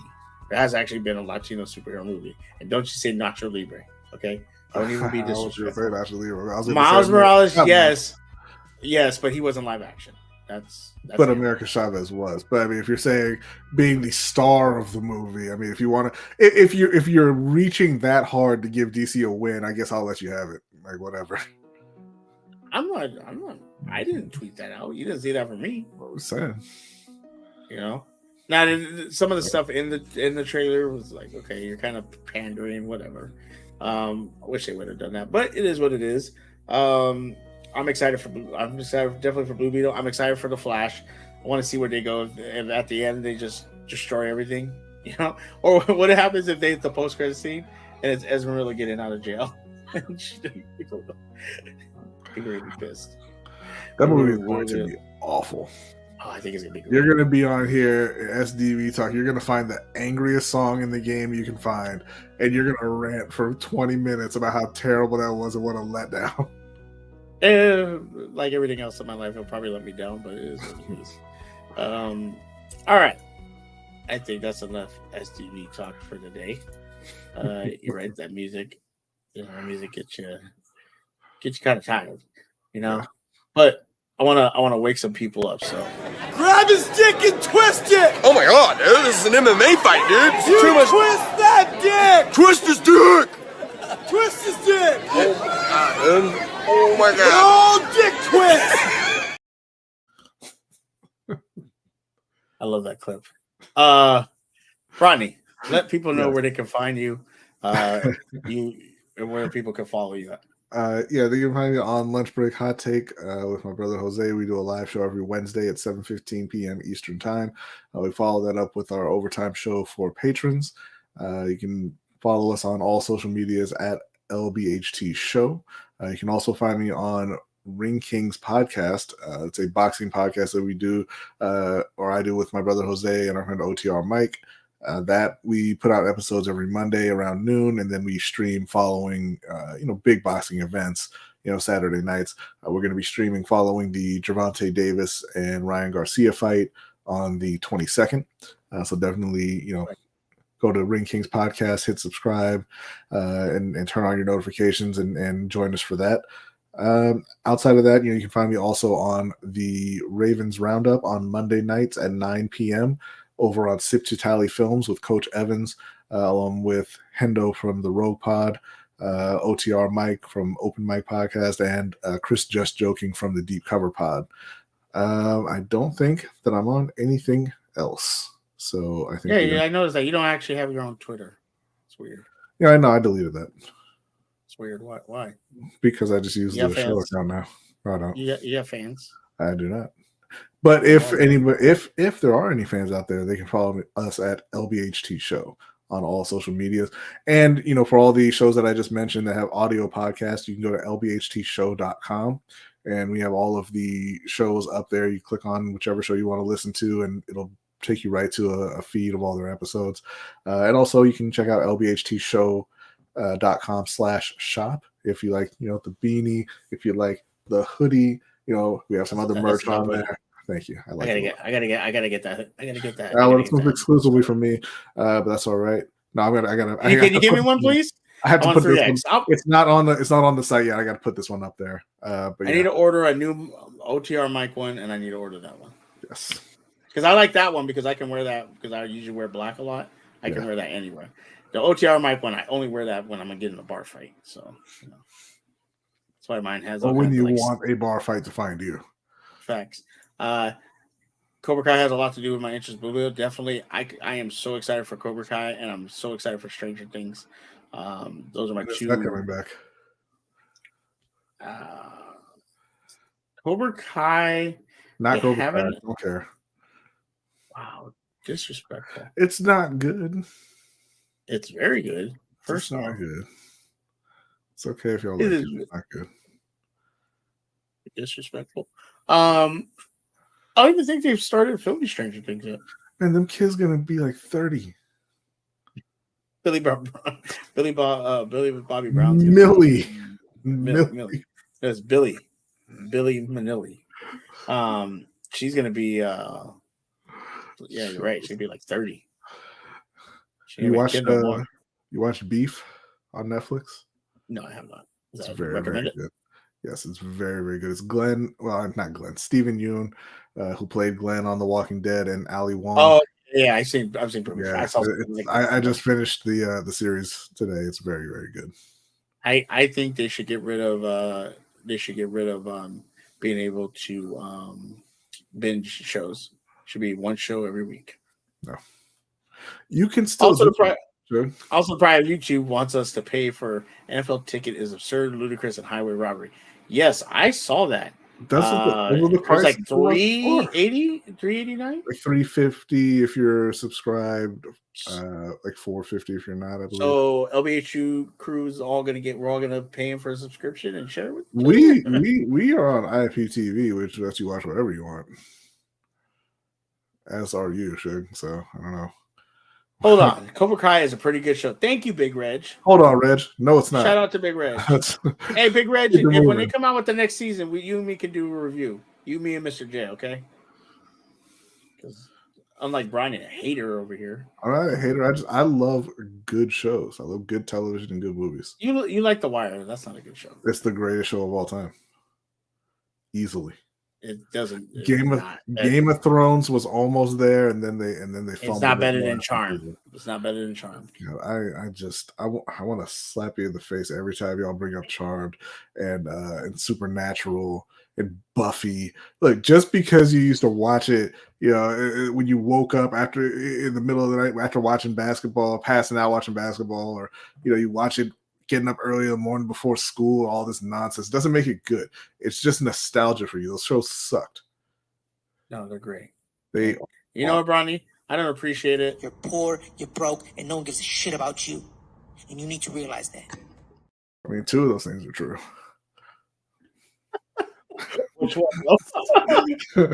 There has actually been a Latino superhero movie. And don't you say Nacho Libre, okay? Don't even be disrespectful. Miles Morales, yes, but he wasn't live action. That's but America Chavez was. But I mean, if you're saying being the star of the movie, I mean, if you want to, if you're reaching that hard to give DC a win, I guess I'll let you have it. Like whatever. I'm not. I didn't tweet that out. You didn't see that from me. What was saying? Now some of the stuff in the trailer was like, okay, you're kind of pandering, whatever. I wish they would have done that, but it is what it is. I'm excited definitely for Blue Beetle. I'm excited for the Flash. I want to see where they go. If at the end they just destroy everything, or what happens if they hit the post-credit scene and it's Esmeralda getting out of jail. People are gonna be pissed. That movie is going to be awful. Oh, I think it's gonna be good. You're gonna be on here SDV talk. You're gonna find the angriest song in the game you can find, and you're gonna rant for 20 minutes about how terrible that was and what a letdown. Like everything else in my life, it'll probably let me down, but it is what it is. All right. I think that's enough SDV talk for today. You're right. That music, music gets you kind of tired, Yeah. But I wanna wake some people up. So Grab his dick and twist it! Oh my god, dude, this is an MMA fight, dude. It's You too much. twist that dick! Twist his dick! Twist his dick! Oh my god, dude. Oh my Good god. old dick twist! I love that clip. Rodney, let people know where they can find you. You and where people can follow you at. They can find me on Lunch Break Hot Take with my brother Jose. We do a live show every Wednesday at 7:15 p.m. Eastern Time. We follow that up with our overtime show for patrons. You can follow us on all social medias at LBHT Show. You can also find me on Ring Kings Podcast. It's a boxing podcast that we do, or I do with my brother Jose and our friend OTR Mike. That we put out episodes every Monday around noon, and then we stream following, big boxing events. Saturday nights. We're going to be streaming following the Gervonta Davis and Ryan Garcia fight on the 22nd. So definitely, go to Ring Kings Podcast, hit subscribe, and turn on your notifications and join us for that. Outside of that, you can find me also on the Ravens Roundup on Monday nights at 9 p.m. over on Sip to Tally Films with Coach Evans, along with Hendo from the Rogue Pod, OTR Mike from Open Mic Podcast, and Chris Just Joking from the Deep Cover Pod. I don't think that I'm on anything else. So I think Yeah, I noticed that you don't actually have your own Twitter. It's weird. Yeah, I know. I deleted that It's weird. Why? because I just use You the got show fans? account now. No, I don't. You got fans? I do not. But if Oh. anybody, if there are any fans out there, they can follow us at LBHT Show on all social medias. And for all the shows that I just mentioned that have audio podcasts, you can go to lbhtshow.com, and we have all of the shows up there. You click on whichever show you want to listen to, and it'll take you right to a feed of all their episodes. And also, you can check out lbhtshow.com/shop if you like, the beanie, if you like the hoodie. We have some other merch That's on dope. there. Thank you. I gotta get that. Well, it's exclusively for me, but that's all right. No, I gotta. Can you give me one, please? I have to put this 3X. one. It's not on the site yet. I got to put this one up there. But I need to order a new OTR mic one, and I need to order that one. Yes, because I like that one because I can wear that because I usually wear black a lot. I can wear that anywhere. The OTR mic one, I only wear that when I'm gonna get in a bar fight. So that's why mine has. Or when you want a bar fight to find you. Facts. Cobra Kai has a lot to do with my interest, but definitely, I am so excited for Cobra Kai, and I'm so excited for Stranger Things. Those are my two. That coming back. Cobra Kai. Not Cobra Kai. I don't care. Wow, disrespectful. It's not good. It's very good. First off, not good. It's okay if y'all like it. It's not good. Disrespectful. I don't even think they've started filming Stranger Things yet. Man, them kids gonna be like 30. Billy Bobby Brown. Millie. That's Billy Manilli. She's gonna be. Yeah, you're right. She'd be like 30. You watched Beef on Netflix? No, I have not. It's very, very good. Yes, it's very, very good. It's Glenn. Well, not Glenn. Stephen Yeun, who played Glenn on The Walking Dead, and Ali Wong. Oh yeah, I've seen. Yeah, I just finished the series today. It's very, very good. I think they should get rid of. Being able to binge shows. Should be one show every week. No, you can still. Also, the pride of YouTube wants us to pay for NFL ticket is absurd, ludicrous, and highway robbery. Yes, I saw that. That's the price. It was like $380, $389, like $350 if you're subscribed, like $450 if you're not. I believe. So LBHU crew's we're all gonna pay him for a subscription and share it with we are on IPTV, which lets you watch whatever you want. As are you, Suge. So I don't know. Hold on. Cobra Kai is a pretty good show. Thank you, Big Reg. Hold on, Reg. No, it's not. Shout out to Big Reg. Hey, Big Reg, when they come out with the next season, you and me can do a review. You, me, and Mr. J, okay? Because unlike Brian, a hater over here. I'm not a hater. I love good shows. I love good television and good movies. You like The Wire. That's not a good show. It's the greatest show of all time. Easily. It doesn't. Game of Thrones was almost there, and then they. It's not better than Charm. It's not better than Charm. I want to slap you in the face every time y'all bring up Charmed and Supernatural and Buffy. Look, just because you used to watch it, when you woke up in the middle of the night after watching basketball, passing out watching basketball, or you watch it getting up early in the morning before school, all this nonsense doesn't make it good. It's just nostalgia for you. Those shows sucked. No, they're great. You know what, Bronny? I don't appreciate it. You're poor, you're broke, and no one gives a shit about you. And you need to realize that. I mean, two of those things are true. Which one? You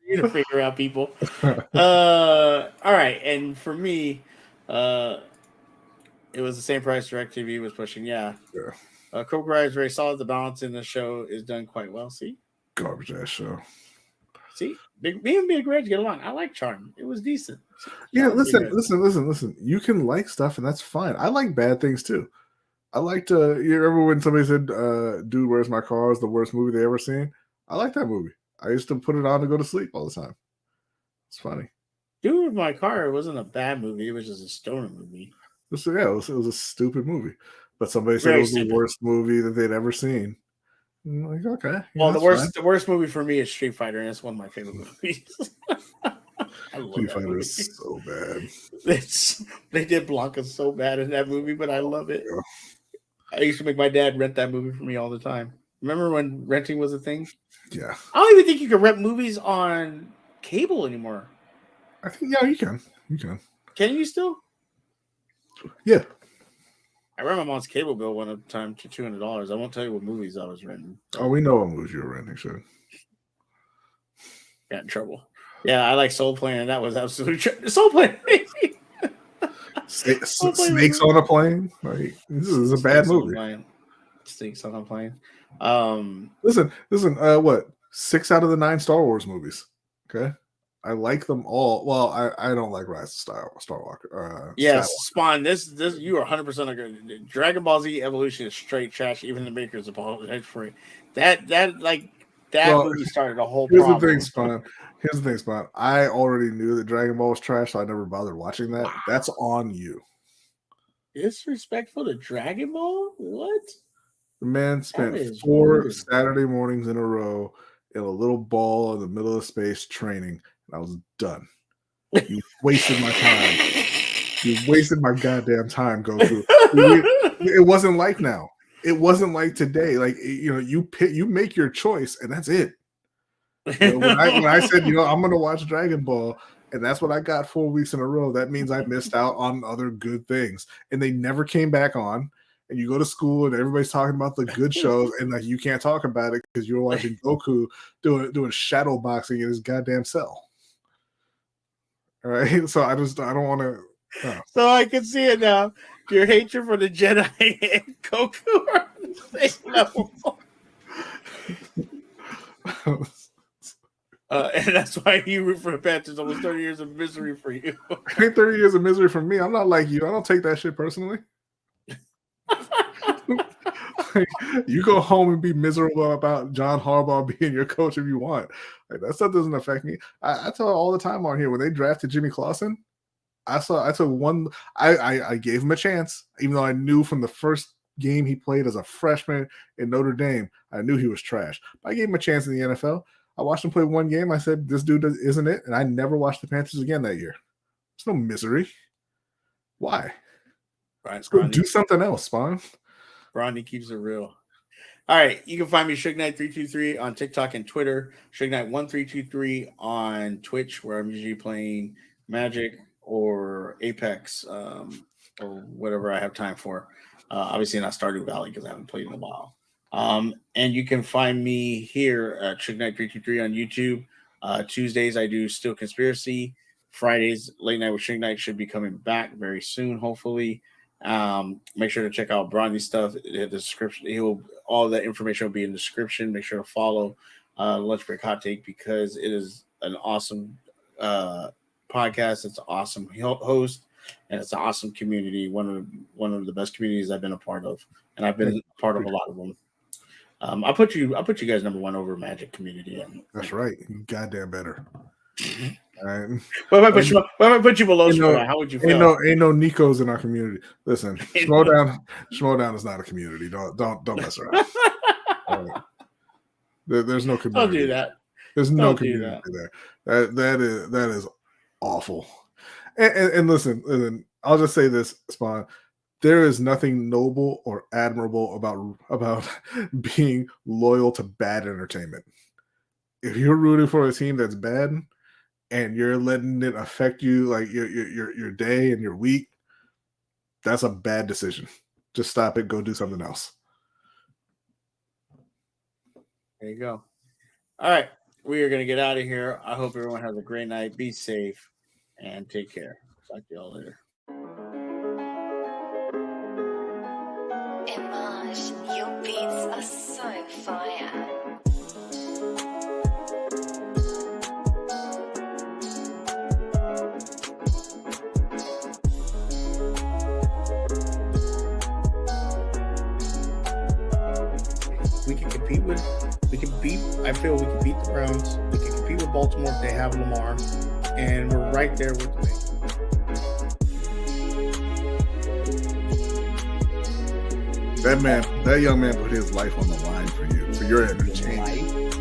need to figure out, people. All right, and for me, it was the same price DirecTV was pushing. Yeah. Cobra Kai is very solid. The balance in the show is done quite well. See? Garbage ass show. See? Me and Big Reg get along. I like Charm. It was decent. Yeah, listen. You can like stuff, and that's fine. I like bad things too. I liked you remember when somebody said, Dude, Where's My Car is the worst movie they ever seen? I like that movie. I used to put it on to go to sleep all the time. It's funny. Dude with My Car, it wasn't a bad movie. It was just a stoner movie. So, yeah, it was a stupid movie. But somebody said it was the worst movie that they'd ever seen. I'm like, okay. Well, that's the worst movie for me is Street Fighter, and it's one of my favorite movies. I love Street that Fighter movie. is so bad. They did Blanca so bad in that movie, but I love it. Yeah. I used to make my dad rent that movie for me all the time. Remember when renting was a thing? Yeah. I don't even think you can rent movies on cable anymore. I think, yeah, you can. You can. Can you still? Yeah. I remember my mom's cable bill one time to $200. I won't tell you what movies I was renting. Oh, we know what movies you were renting, sure. Got in trouble. Yeah, I like Soul Plane, and that was absolute Soul Plane. Snakes on a plane. Like, this is a bad movie. Snakes on a plane. Listen. What? 6 out of the 9 Star Wars movies. Okay, I like them all. Well, I don't like Rise of Skywalker. Yes, Spawn. This you are 100% agree. Dragon Ball Z Evolution is straight trash. Even the makers apologize for it. That movie started a whole problem. Here's the thing, Spawn. I already knew that Dragon Ball was trash, so I never bothered watching that. Wow. That's on you. Disrespectful to Dragon Ball? What? The man spent 4 Saturday mornings in a row in a little ball in the middle of space training, and I was done. You wasted my time. You wasted my goddamn time, Goku. It wasn't like now. It wasn't like today. Like, you make your choice, and that's it. When I said, I'm going to watch Dragon Ball, and that's what I got 4 weeks in a row, that means I missed out on other good things. And they never came back on. And you go to school, and everybody's talking about the good shows, and like you can't talk about it because you're watching Goku doing shadow boxing in his goddamn cell. All right, so I don't want to. No. So I can see it now. Your hatred for the Jedi and Goku are on the same level. And that's why you root for the Panthers. Almost 30 years of misery for you. Ain't 30 years of misery for me. I'm not like you. I don't take that shit personally. You go home and be miserable about John Harbaugh being your coach if you want. Like, that stuff doesn't affect me. I tell all the time on here, when they drafted Jimmy Clausen, I gave him a chance, even though I knew from the first game he played as a freshman in Notre Dame, I knew he was trash. But I gave him a chance in the NFL. I watched him play one game. I said, this dude isn't it. And I never watched the Panthers again that year. There's no misery. Why? Right, let's go do something else, Spawn. Bronny keeps it real. All right, you can find me Suge Knight 323 on TikTok and Twitter. Suge Knight 1323 on Twitch, where I'm usually playing Magic or Apex or whatever I have time for. Obviously not Stardew Valley because I haven't played in a while. And you can find me here at Suge Knight 323 on YouTube. Tuesdays I do Still Conspiracy. Fridays Late Night with Suge Knight should be coming back very soon, hopefully. Make sure to check out Bronny's stuff in the description. All that information will be in the description. Make sure to follow Lunch Break Hot Take because it is an awesome podcast. It's an awesome host, and it's an awesome community. One of the best communities I've been a part of, and I've been a part of a lot of them. I'll put you guys number one over Magic community. That's right. You goddamn better. All right. What if I put you below Schmodown? How would you feel? Ain't no Nikos in our community. Listen, Schmodown is not a community. Don't mess around. Right. There's no community. Don't do that. There's no community there. That is awful. And listen, I'll just say this, Spawn. There is nothing noble or admirable about being loyal to bad entertainment. If you're rooting for a team that's bad and you're letting it affect you, like your day and your week, that's a bad decision. Just stop it. Go do something else. There you go. All right. We are going to get out of here. I hope everyone has a great night. Be safe and take care. Talk to y'all later. Image, your beats are so fire. I feel we can beat the Browns. We can compete with Baltimore if they have Lamar. And we're right there with the Bengals. That young man put his life on the line for you, for your entertainment.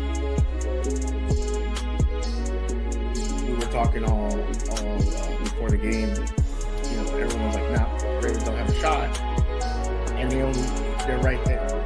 We were talking all before the game. You know, everyone was like, "Nah, Ravens don't have a shot," and they're right there.